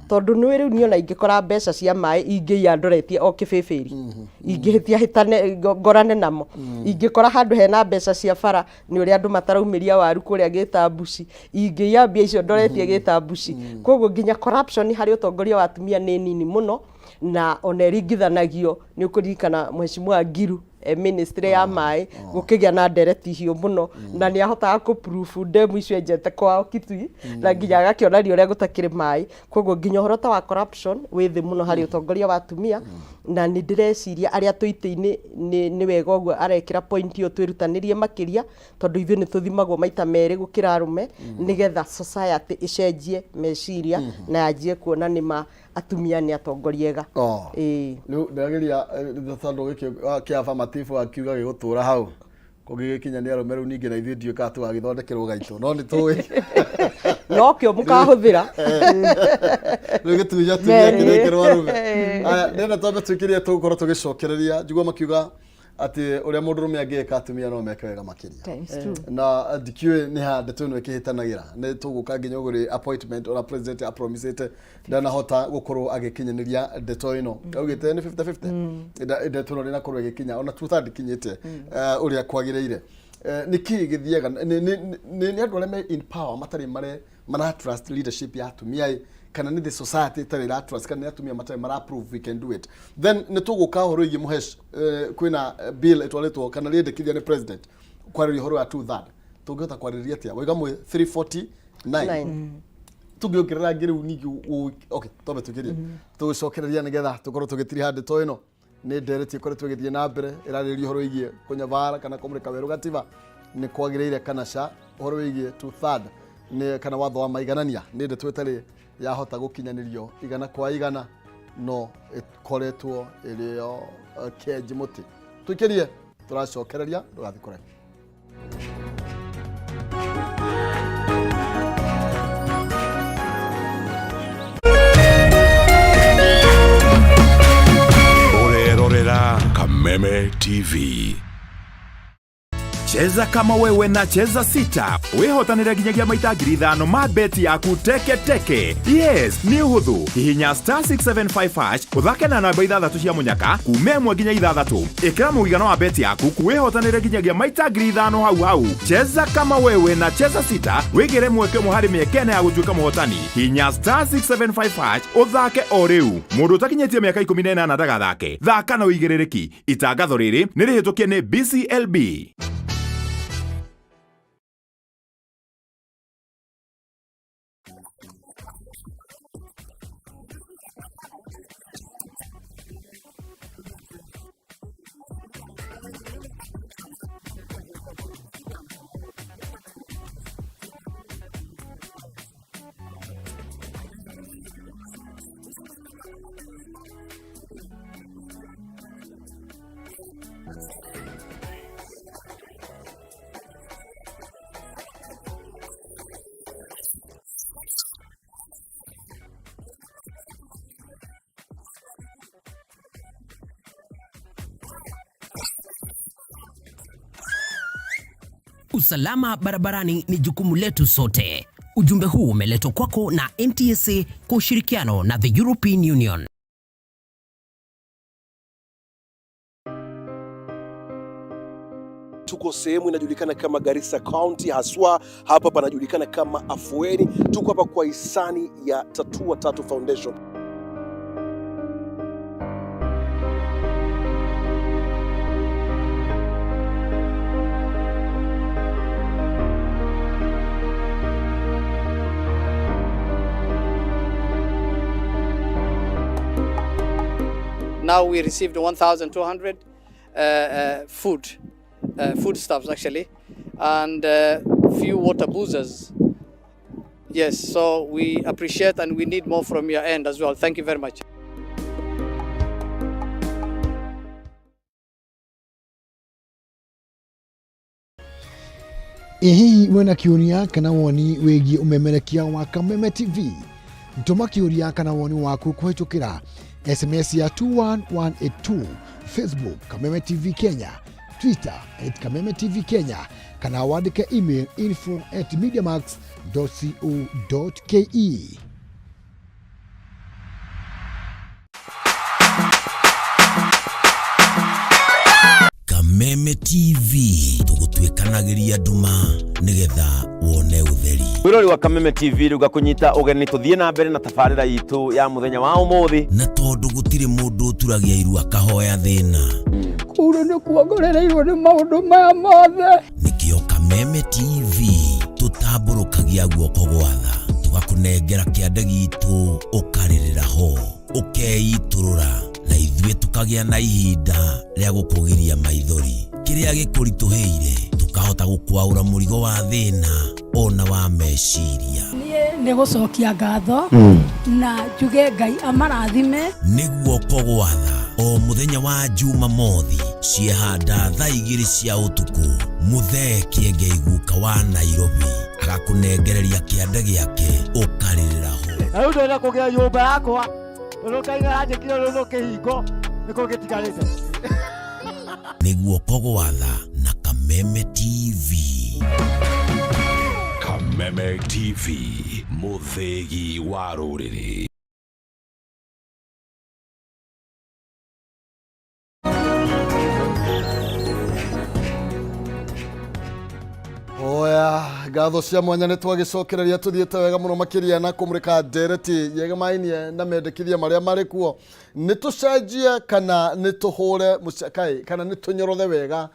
tondu nĩ riu niona ingikora mbeca cia mai ingĩia ndoretie o kĩbĩbĩri ingĩhĩtia hitane ngorane namo ingĩkora handũ hena mbeca cia bara nĩ ũrĩa andũ mataraumiria waru kũrĩa Gĩtambuci ingĩia mbia icio ndoretie Gĩtambuci koguo nginya corruption harĩ ũtongoria wa atumia nĩ nini muno na oneringithanagio nĩ ũkũririkana mheshimiwa Ngiru ministry ya mai gũkĩgĩa na ndereti hiũ muno na nĩ ahotaga kũ-proof ndemu icio enjete kwao Kitui na nginya agakĩonania ũrĩa gũtakĩrĩ mai koguo nginya ũhoro ta wa corruption wĩ thĩ muno harĩ ũtongoria wa atumia na nĩ ndĩreciria arĩa tũitĩ-inĩ nĩ wega ũguo arekĩra point ĩyo twĩrutanĩrie makĩria tondũ ithuĩ nĩ tũthimagwo maita merĩ gũkĩra arũme nĩgetha society ĩcenjie meciria na yanjie kuona nĩma atumia nĩ atongoria ega. Rĩu ndĩrageria tondũ gĩkĩ kĩa affirmative akiuga gĩgũtũra hau kũgĩgĩkinya nĩ arũme rĩu ningĩ na ithuĩ ndiũĩ kana tũgagĩthondekerwo gaitũ no nĩ tũĩ no kĩo mũkahũthĩra rĩu gĩtũi atumia kĩrekĩrwo arũme nĩenda twambe twĩkĩrie tũgũkorwo tũgĩcokereria njigua makiuga atĩ ũrĩa mũndũ rũme angĩka atumia no meke wega makĩria na ndikiũĩ nĩ ha ndeto ĩno ĩkĩhĩtanagĩra nĩ tũgũka nginya ũgũrĩ appointment ona president apromisete ndanahota gũkorwo agĩkinyanĩria ndeto ĩno augĩte nĩ 50-50 ndeto ĩno ndĩnakorwo ĩgĩkinya ona tuta ndikinyĩte ũrĩa kwagĩrĩire nĩkĩ gĩthiaga nĩ andũ arĩa me in power matarĩ mara trust leadership ya atumia kana ni the society tari la trust kana atumia matari mara prove we can do it then nituguka horo igi muhesh kwina bill etwaletwo kana riendekithia ni president kwarĩria horo ya 2/3 tungĩhota kwarĩria atia waiga mwe 349 tungĩongerera ngĩrĩu ningĩ okay tobe tukiria tucokereria nigetha tukorwo tugitiri handi to ino ni ndereti ikoretwo igithie na mbere irarĩrio horo igie kunyavara kana kumurika weru gatiba ni kwagĩrĩire kana sha horo igie 2/3 ni kana watho wa maiganania ni ndeto itari yahota gukinyanĩrio igana kwa igana no ikoretwo ĩrĩo kenji muti tukirie turacokereria ndugathikore Orerorera Kameme TV. Cheza kama wewe na cheza sita. Wehotanira ginyagia maita 5,000 ma beti yaku teke teke. Yes, ni uhuthu. Hihinya *675# uthake na namba 6 cia munyaka kume 1 nginya 6. Ikira muigano wa beti yaku wehotanira ginyagia maita 5,000 hau hau. Cheza kama wewe na cheza sita. Wigire mweke muhari miekene ya gutuika muhotani. Hihinya *675# uthake o riu. Mundu utakinyetie miaka 18 ndagathake. Thaka na uigirereki. Itangatho riri ni rihitukie ni BCLB. Usalama barabarani ni jukumu letu sote. Ujumbe huu umeletwa kwako na NTSA kwa ushirikiano na the European Union. Tuko sehemu inajulikana kama Garissa County, haswa hapa panajulikana kama Afueni. Tuko hapa kwa hisani ya Tatua Tatu Foundation. Now we received 1,200 foodstuffs actually, and few water boozers. Yes, so we appreciate and we need more from your end as well. Thank you very much. Hihi wena kiuria kana woni wigi umemerekia wa Kameme TV? Ntuma kiuria kana woni waku kuhitukira SMS ya 21182, Facebook Kameme TV Kenya, Twitter @Kameme TV Kenya, kana wandike email info@mediamax.co.ke. Kameme TV tugutwikanagiria nduma nigetha wone utheri. Wirori wa Kameme TV ruga kunyita ugeni tuthie na mbere na tafarira yitu ya muthenya wa umuthi na tondu gutire mundu turagia iru akahoya thina kuro ni kuongorereirwo ni maundu maya mothe nikio Kameme TV tutamburukagia guoko gwatha tugakunengera kiande gitu ukaririra ho ukeiturura na ithuĩ tukagia na ihinda rĩa gukugiria maithori kiria gikurituheire tukahota gukwaura murigo wa thina ona wa meciria ni gucokia ngatho na njuge Ngai amarathime niguo kogwatha o muthenya wa Jumamothi ciehanda thaa 2 cia utuku muthee Kiengei guka wa Nairobi agakunengereria kiande giake ukaririra ho riu ndenda kugia nyumba yakwa nukaiga njikire riu nukihingo nikugitigarite niguo kogwatha na Kameme TV. Kameme TV, muthegi wa ruriri. Oya, ngatho cia mwanya nĩ twagicokereria tuthiĩte wega mũno makĩria na kũmũrĩka ndereti yegemainie na mendekithia marĩa marĩ kuo nĩ tũcenjie kana nĩ tũhũre mũcakai kana nĩ tũnyorothe wega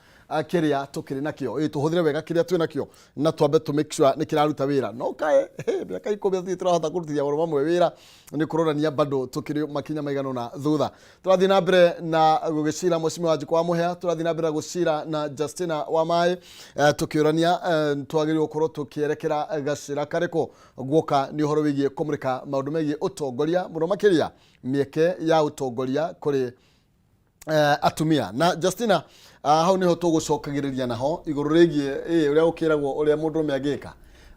kiria tukiri nakio tuhũthĩre wega kiria twĩ nakio na twambe to make sure nĩ kĩraruta wĩra no kae mĩaka 10 thĩ tũrahota kũrutithia wĩra mamwe wĩra nĩ kũronania bado tukiri makinya maigano na thutha tũrathiĩ na mbere na gũgĩcira mũcimi wa Njikwa wa Mũhĩa tũrathiĩ na mbere gũcira na Justina wa Mai tukĩũrania twagĩrĩirwo gũkorwo tukĩerekera gacĩra karĩkũ guoka nĩ ũhoro wĩgiĩ kũmũrĩka maũndũ megiĩ ũtongoria mũno makĩria mĩeke ya ũtongoria kũrĩ atumia na Justina hau niho tũgũcokagĩrĩria naho igũrũ rĩgiĩ ũrĩa ũkĩragwo ũrĩa mũndũrũme angĩka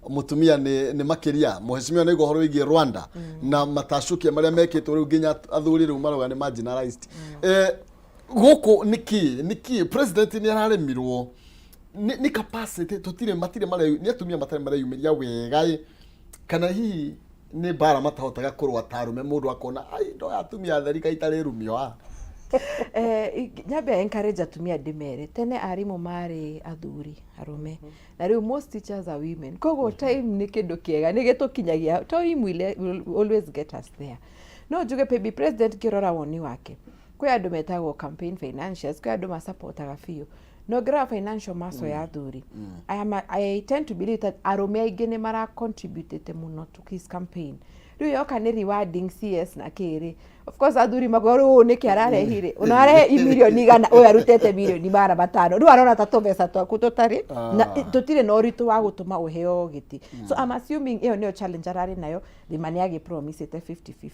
mũtumia nĩ makĩria mũhecimiwa nĩ ũhoro wĩgiĩ Rwanda na matacukia marĩa mekĩtwo rĩu nginya athuri rĩu marauga nĩ marginalized gũkũ niki president nĩ araremirwo nĩ capacity tũtirĩ matirĩ marĩa nĩ atumia matarĩ mareyumĩria wega kana hihi nĩ bara matahotaga kũrũa ta arũme mũndũ akona ai ndo atumia therika itarĩ rumio nyabe encourage atumia ndimere tene arimu mari athuri arume na riu most teachers are women kogo time ni kindu kiega ni gitukinyagia time will always get us there no juge pebi president kirora woni wake kwe andu metagwo campaign financials kwe andu masupportaga fio no gra financial maso ya athuri I tend to believe that arume aingĩ ni mara contributed muno to his campaign riu yoka ni rewarding CS na kiri of course athuri magoro ni kiararehire unarehe milioni igana oya rutete milioni mara matano riu arona tato mbeca twaku tutari na tutire no ritu wa gutuma uheo giti so I'm assuming iyo niyo challenge arari nayo limani agi promise ite 50-50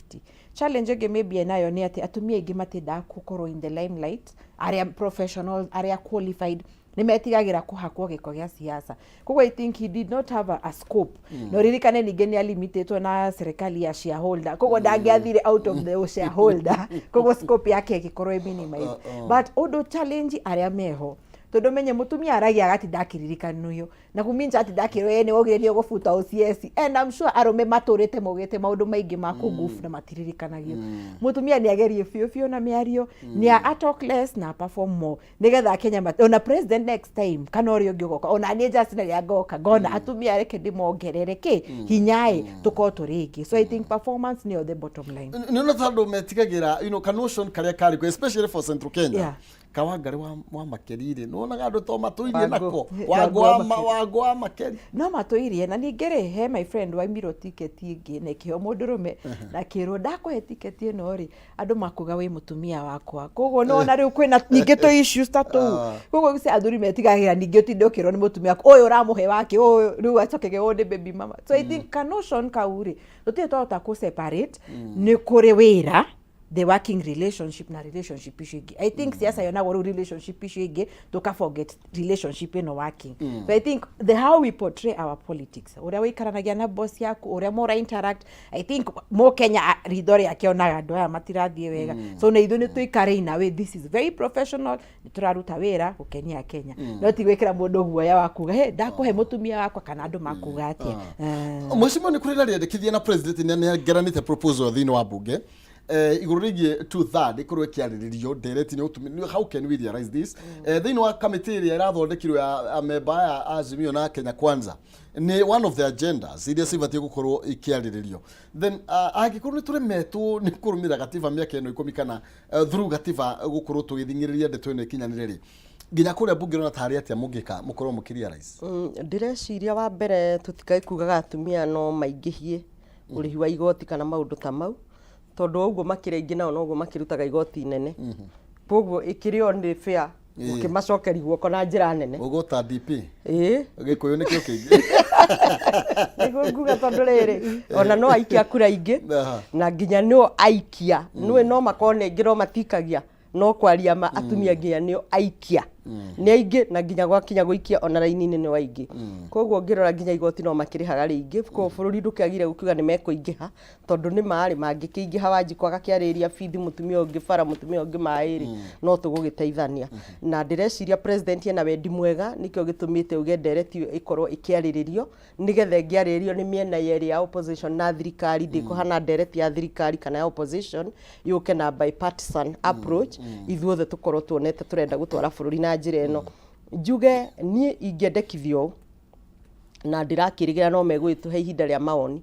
challenge ege maybe nayo ni ati atumia ingi matida kukorwo in the limelight area professionals area qualified nimetigagira kuhakwo giko gya siasa koguo I think he did not have a scope no ririkane ninge ni limited na serikali ya shareholder koguo ndangiathire out of the shareholder koguo scope yake igikorwo minimize but odo challenge aria meho tondu menye mutumia aragia gati ndakiririkanu yo na kuminja ati ndakirwo ene ogirio gufuta OCS and I'm sure arume maturite mogete maundu maingi ma kugufu na matiririkanagia mutumia ni agerie fio na miario ni a talk less na perform more nigetha Kenya ona president next time kana ori ongigoka ona ni just na yagoka gona atumia reke ndimongerereke hinyae tukoto rigi so I think performance ni the bottom line ni no tando metigagira notion karia kari especially for Central Kenya kawangari wa makerire nona gado to matuirie nako wagwa makeri no matuirie na ningere he my friend wa miro ticket ingi nekio mundurume na kiro ndakuhe ticket ino ri andu makuga wi mutumia wakwa koguo nona riu kwina ningi to issues tatu koguo gise athuri metigagira ningi utindokirwo ni mutumia uyu uramuhe wake uyu riu acokege wone baby mama so I think notion kauri tutire tota ku separate ni kuri wira the working relationship na relationship icio ingi. I think siasa yonagwo ru relationship icio ingi tuka forget relationship ino working. So I think the how we portray our politics, uria wikaranagia na boss yaku, uria mora interact, I think mo Kenya ridori akionaga andu aya matirathie wega. So na ithu ni tuikare ina we, this is very professional, ni turaruta wira gukenia Kenya. No ti gwikira mundu guoya wakuga he ndakuhe mutumia wakwa kana andu makuga atia. Mheshimiwa ni kurira riendekithia na president ni geranite proposal thini wa bunge iguru rigie 2/3 ikorwo kiariririo direct ni utumia. How can we realize this? Thini wa committee ria irathondekirwo ya member ya Azimio na Kenya Kwanza ni one of the agendas iria cibatie gukorwo ikiariririo. Then agikorwo ni turemetwo ni kurumira gatiba miaka eno 10 kana through gatiba gukorwo tugithingiriria ndeto ino ikinyaniriri nginya kuria bunge na tari atia mungika mukorwo mukiria rais. Ndireciria wa mbere tutikai kugaga atumia no maingihie urihi wa igoti kana maundu ta mau, tondu uguo makirengi nao noguo makirutaga igoti nene. Koguo ikirio ni fair ukimacokeri guoko na njira nene ugota DP gikuyu nikio kingi niguo nguga tondu riri ona no aikia kura ingi na nginya no aikia nwe no makone ngiro matikagia no kwaria atumia nginya nio aikia ni aingi na nginya gwakinya guikia ona raini-ini ni waingi. Koguo ngirora nginya igoti no makirihaga ringi ko bururi ndukiagire gukiuga ni mekuingiha tondu ni maari mangikiingiha wanji kwaga kiariria bithi mutumia ungi bara mutumia ungi mairi no tugugiteithania. Na ndireciria president ena wendi mwega nikio gitumite uge direct ikorwo ikiariririo nigetha ngiariririo ni miena yeri ya opposition na thirikari ndikuhana direct ya thirikari kana ya opposition yuke na bipartisan approach ithuothe tukorwo tuonete turenda gutwara bururi na njira ino. Njuge ni ingedekithio na ndirakirigira no megwituhe ihinda ria maoni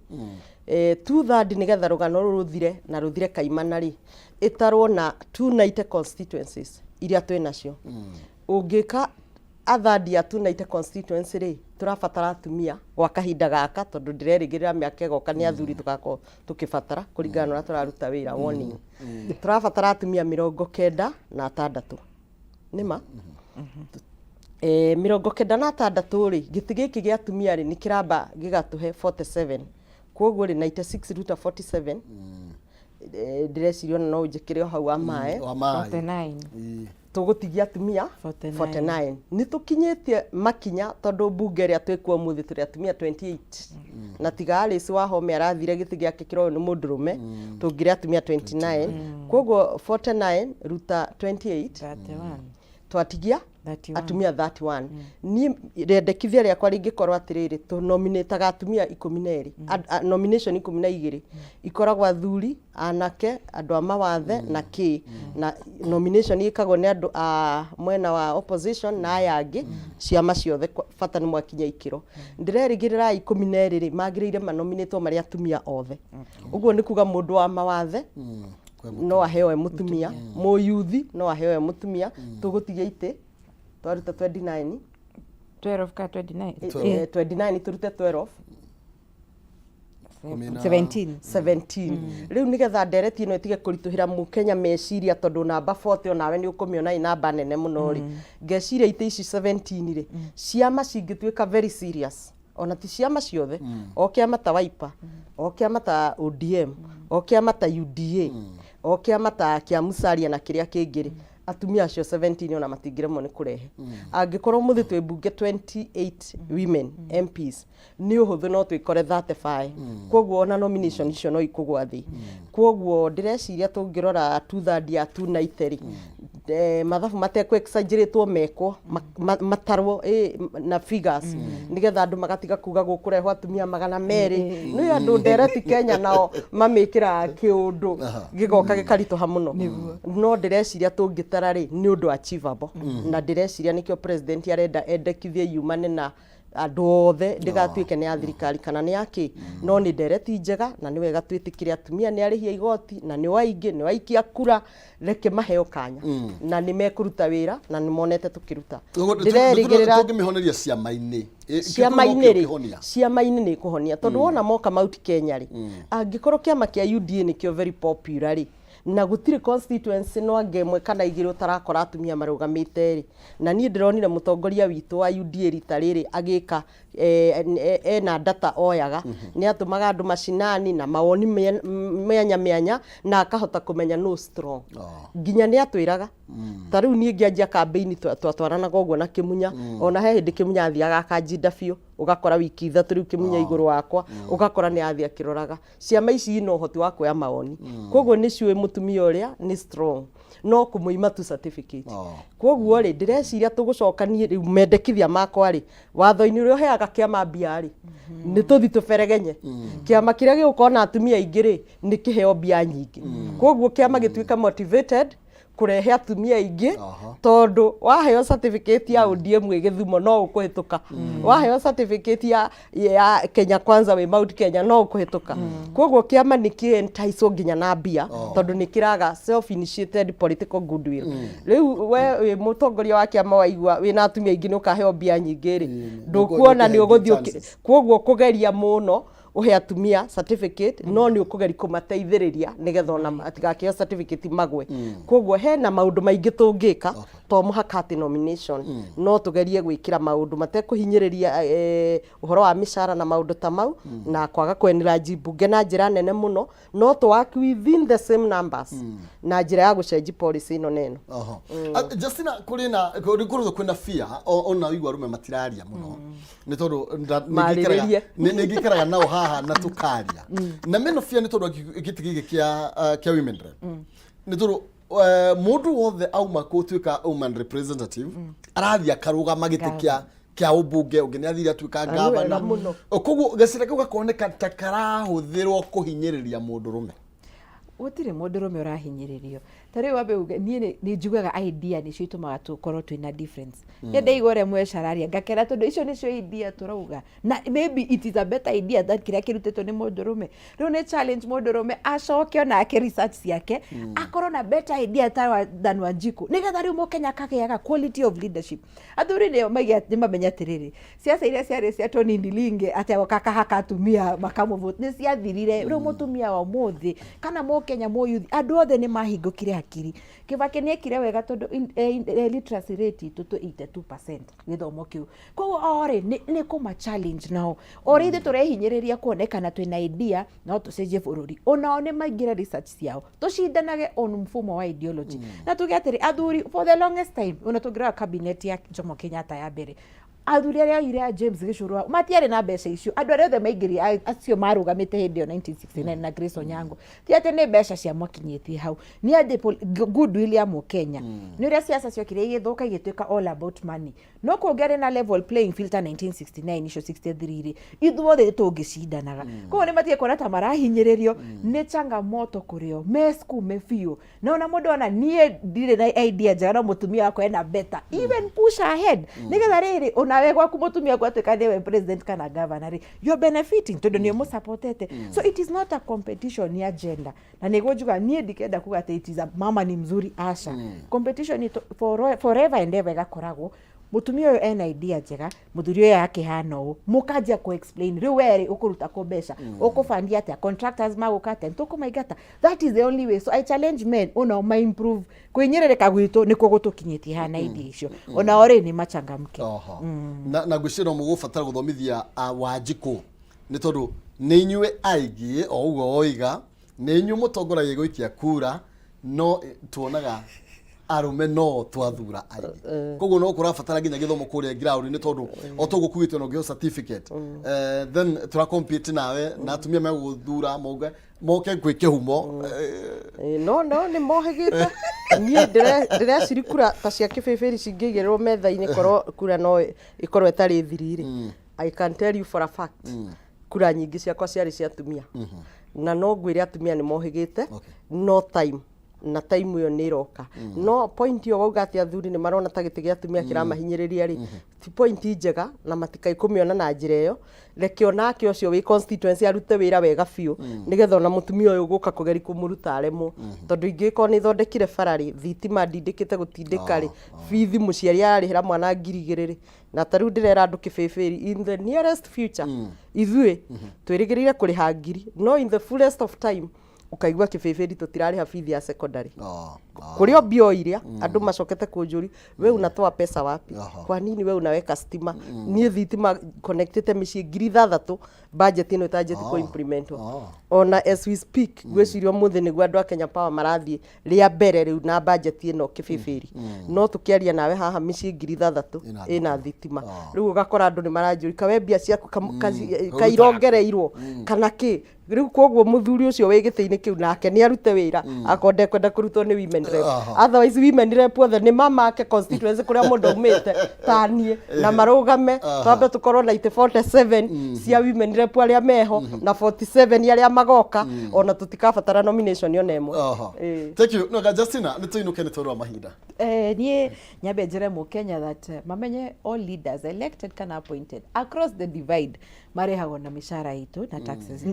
2/3 nigetha rugano ruthire na ruthire kaimana ri itarwo na 290 constituencies iria twinacio. Ungika athadi ya 290 constituency ri turabatara atumia gwa kahinda gaka tondu ndirerigirira miaka goka ni athuri tukako tukibatara kuringana na turaruta wira warning. Turabatara atumia 96 nima 96 ri giti giki gia atumia ri ni kiramba gigatuhe 47. Koguo ri 96 ruta 47 direcirio no njikire hau amae 49 tugutigia atumia 49 ni tukinyetie makinya tondu bunge ria twekwo muthi turi atumia 28 na tigari si wa home arathire giti giake kiro ni mundurume tungire atumia 29. Koguo 49 ruta 28 31 twatigia atumia 31. Ni rendekithia ria kwa ringikorwo atiriri tu nominate atumia 12 nomination 12 ikoragwo athuri anake andu a mawathe na ki na nomination ikagwo ni andu a mwena wa opposition na ayangi ciama ciothe bata ni mwakinya ikiro. Ndirerigirira 12 magirire manominate mari atumia othe. Uguo ni kuga mundu wa mawathe no aheo mutumia muyuthi no aheo mutumia tugutigia ite twaruta 29 ka 29 29 turute 12 17 riu nigetha ndereti ino itige kurituhira mu Kenya meciria tondu namba 40 onawe ni ukumiona namba nene muno ri ngeciria ite ici 17 ri ciama cingituika very serious ona ti ciama ciothe o kiama ta Wiper o kiama ta ODM o kiama ta UDA o kiama ta kia Musalia na kiria kingiri atumia acio 17 ona matingiremo ni kurehe. Angikorwo muthi twi bunge 28 women MPs ni uhuthu no twikore 35. Koguo ona nomination icio no ikugwa thi. Koguo ndireciria tungirora 2/3 ya 290 mathabu matekwe exaggerate meko matarwo na figures nigetha andu magatiga kuga gukureho atumia 200 no andu ndereti Kenya nao mamikira kiundu gigoka gikaritoha muno. No ndireciria tungitara ri ni undu achievable na ndireciria nikio president arenda endekithie yumane na andu othe ndigatuike ni athirikari kana ni yaki no ni ndereti njega na ni wega twitikire atumia ni arihia igoti na ni waingi ni waikia kura reke maheo kanya na ni mekuruta wira na ni monete tukiruta. Ndirerigirira tungimihoneria ciama-ini ciama-ini ni kuhonia tondu wona moka mauti Kenya ri angikorwo kiama kia UDA ni kio very popular ri na gutire constituency no angemwe kana igiri utarakora atumia marugamite ri na nie ndironire mutongoria witu wa UDA rita riri agika ena data oyaga ni atumaga andu macinani na mawoni meanya na akahota kumenya no strong nginya ni atwiraga tariu nie ngianjia campaign twatwaranaga uguo na Kimunya ona he hindi Kimunya athiaga akanjinda biu ugakora wiki ithatu riu Kimunya iguru wakwa ugakora ni athia kiroraga ciama ici no hoti wa kuya mawoni koguo ni ciwe mutumia uria ni strong no kumuima tu certificate koguo ri ndireciria tugucokanie riu mendekithia makwa ri watho-ini uri uheaga kiama mbia ri ni tuthi tuberegenye kiama kiria gikona atumia ingiri ni kiheo mbia nyingi koguo kiama gituika motivated kurehe atumia ingi tondu waheo certificate ya ODM Githumo no ukuhituka waheo certificate ya Kenya Kwanza we Mount Kenya no ukuhituka koguo kiama nikientaiso nginya na mbia tondu nikiraga self initiated political goodwill riu we mutongoria wa kiama waigua wina atumia ingi nukaheo mbia nyingi ri ndukuona ni uguthio koguo kugeria muno uhe atumia certificate no ni ukugeri kumateithiriria nigetha ona atigakio certificate magwe koguo he na maundu maingi tungika to muhakati nomination no tugerie gwikira maundu matekuhinyiriria uhoro wa mishara na maundu ta mau na kwaga kwenera jibunge na njira nene muno no to work within the same numbers na njira ya gucenji policy ino neno Justina kurina kwina fear ona wigwa rume matiraria muno ni tondu nigikaraga nao haha na tukaria na meno fear ni tondu gitigige kia women rep ni tondu mundu wothe auma kutuika woman representative arathia karuga magitikia kia ubunge ungene athira tuika governor koguo gacira kau gakoneka takarahuthirwo kuhinyiriria mundu rume gutire mundu rume urahinyiririo tari wabe nie ni njugaga idea ni citumaga tukorwo twina difference yende igore mwecararia ngakera tondu icio nicio idea turauga na maybe it is a better idea than kiria kirutetwo ni mundu rume riu ni challenge mundu rume acoke ona ake research ciake akorwo na better idea than Wanjiku nigetha riu Mukenya kagiaga quality of leadership athuri ni mamenya tiriri siasa iria ciari cia Tony Ndilinge ate kaka haka atumia makamu vote ni ciathirire riu mutumia wa muthi kana Mukenya moyuthi andu othe ni mahingukire akiri Kibaki ni ekire wega tondu literacy rate tutu 82% githomo kiu koguo ore ni kuma challenge nao ore ithe turehinyiriria kuonekana twina idea no tucenjie bururi onao ni maingira research ciao tucindanage on mfumo wa ideology na tugiatiri athuri for the longest time ona tugira cabinet ya Jomo Kenyatta ya mbere athuri aria ire James Gicurwa matiare na mbeca icio andu aria othe maingiri acio marugamite hindi yo 1969 na Grace Onyango ti ate ni mbeca cia mwakinyitie hau ni ande goodwill ya Mukenya ni uria siasa cio kire igithuka igituika all about money no kuongere na level playing field 1969 icio 63 ri ithuothe tungicindanaga koguo ni matie kuona ta marahinyiririo ni changamoto kurio mesku mefio na ona mundu ona nie ndire na idea njega no mutumia wako ena better even push ahead nigetha riri nawe gwaku mutumia gwatuika niwe president kana governor you are benefiting tondu ni mu supportete so it is not a competition ni agenda na nigujuga nie ndikenda kugate it is a mama ni mzuri asha competition forever and ever gakoragwo mutumia uyu ena idea njega muthuri uyu yake hana u mukajia ku explain riu weri ukuruta ko mbeca ukufandia atia contractors magukate ntukumaigata that is the only way so I challenge men ona ma improve kwinyerereka gwitu niko gutukinyitie hana idea icio ona ore ni machangamke na gwicira mugubatara guthomithia Wanjiku ni tondu ni inyue aigi o ugo oiga ni inyu mutongoragia gwikia kura no tuonaga arume no twathura aigi koguo no kurabatara nginya githomo kuria ground ni tondu o tugukuitwe no gio certificate then tura compete nawe na atumia meguthura moke gwike humo no ni mohegite nie ndire cirikura ta cia kibeberi cingigerwo metha-ini korwo kura no ikorwo etari thiriri I can tell you for a fact kura nyingi ciakwa ciari cia atumia na no ngwire atumia ni mohegite no time na time yo ni roka no point yo wauga ati athuri ni marona ta giti gia atumia kiramahinyiriria ri ti point njega na matikai kumiona na njira iyo reke onake ucio wi constituency arute wira wega biu nigetha ona mutumia uyu guka kugeri kumuruta aremo tondu ingiko ni thondekire farari thitima ndindikite gutindika ri fithi muciari arihira mwana 2,000 na taru ndirera andu kibeberi in the nearest future ithue twirigirire kuriha 1,000 no in the fullest of time ukaigua kibibiri tutirari ha fees ya secondary kurio bio iria andu macokete kunjuri we unatoa pesa wapi kwa nini we unaweka stima nie thitima connected mici 6,000 budget ino itajeti ko implement ona as we speak gwicirio muthi niguo andu a Kenya Power marathie ria mbere riu na budget ino kibibiri no tukiaria nawe haha mici 6,000 ina thitima riu ugakora andu ni maranjuri kawe mbia ciaku kairongereirwo kana ki riu koguo muthuri ucio wi gitini kiu nake ni arute wira akonde kwenda kurutwo ni women rep otherwise women rep othe ni mama ake constituency kuria mundu umite tanie na marugame twambe tukorwo na 47 cia women rep aria meho na 47 aria magoka ona tutikabatara nomination yone emwe thank you no Justina ni tuinuke ni toro mahinda nie nyabe njire mu Kenya that mamenye all leaders elected kana appointed across the divide marehagwo na mishara itu na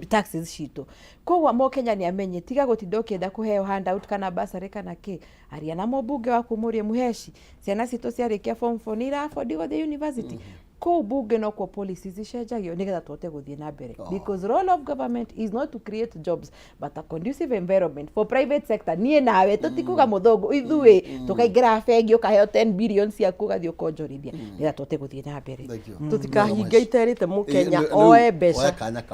taxes shito kwa mo Kenya ni amenye tiga gutindo kienda kuheo handout kana basari kana ki aria na mobunge wa kumurie muheshi ciana cito ciarikia form 4 nira afford go the university ko bunge no ko policies ichenjagio nigetha twote guthie na mbere because role of government is not to create jobs but a conducive environment for private sector nie nawe tutikuga muthungu ithui tukaingira bengi ukaheo 10 billion cia kugathio konjorithia nigetha twote guthie na mbere tutikahinga iterite mu Kenya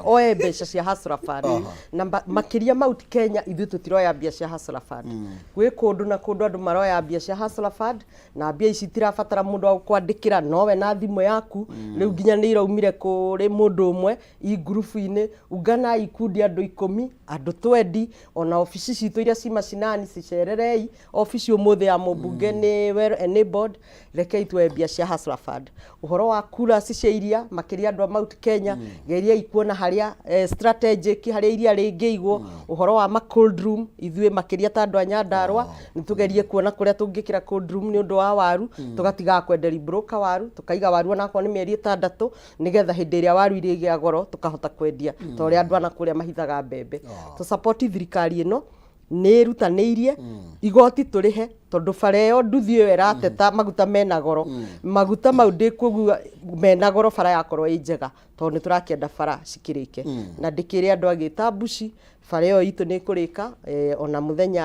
oe besha cia hustler fund na makiria mauti Kenya ithui tutiroya mbia cia hustler fund gwi kundu na kundu andu maroya mbia cia hustler fund na mbia ici tirabatara mundu wa kwandikira nowe na thimu yaku riu nginya ni iraumire kuri mundu umwe i group ine ugana ikundi andu 10 andu 20 ona ofisi citu iria ci macinani cicererei ofisi umuthi ya mubunge ni well enabled reke itwe mbia cia hustler fund uhoro wa kura ciceiria makiria andu a Mount Kenya geria ikuona haria strategic haria iria ringiigwo uhoro wa cold room ithui makiria ta andu a Nyandarua nitugerie kuona kuria tungikira cold room ni undu wa waru tugatiga kwenderi broker waru tukaiga waru ona kwa ni mieri 6 nigetha hindi iria waru irigia goro tukahota kwendia tori andu ana kuria mahithaga mbembe to support thirikari ino ni rutaniirie igoti turihe tondu fareo nduthi yo erateta maguta mena goro maguta mau ndikugua mena goro fara yakorwo injega tondu turakienda fara cikirike na ndikire andu agita bushi fareo itu ni kurika ona muthenya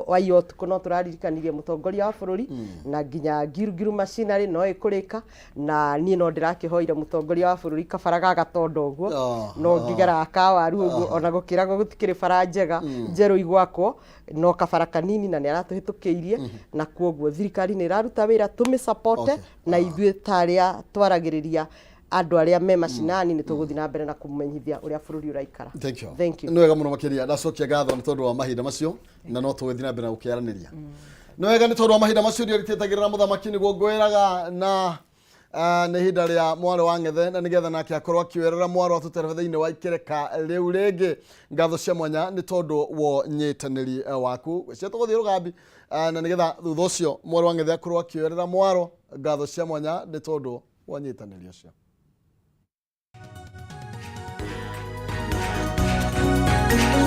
wa yot kuno turaririkanirie mutongoria wa bururi na nginya girugiru machinery no ikurika na ni no ndirakihoire mutongoria wa bururi kabara gatondo uguo no ngigera akawaru uguo ona gukirago gutikire fara njega njeru igwakwo no kabara kanini na ni aratuhitukiirie na kuoguo thirikari ni iraruta wira tumi support na ithui taria twaragiriria andu aria me macinani ni tuguthi na mbere na kumenyithia uria bururi uraikara thank you no wega muno makiria ndacokia gatho ni tondu wa mahinda macio na no tuguthi na mbere na gukiaraniria no wega ni tondu wa mahinda macio ri ritagirira muthamaki ni gwiraga na nä hinda rä a mwaro wa ng'ethe na nä getha nake akorwo akiwerera mwaro atutereve thä-inä wa ikereka rä u rä ngä ngatho cia mwanya nä tondå wo nyitanä waku cia tå gå thiä rå gambi na nä getha thutha å cio mwaro wa ng'ethe akorwo akiwerera mwaro ngatho cia mwanya nä tondå wa nyitanä ri å cio.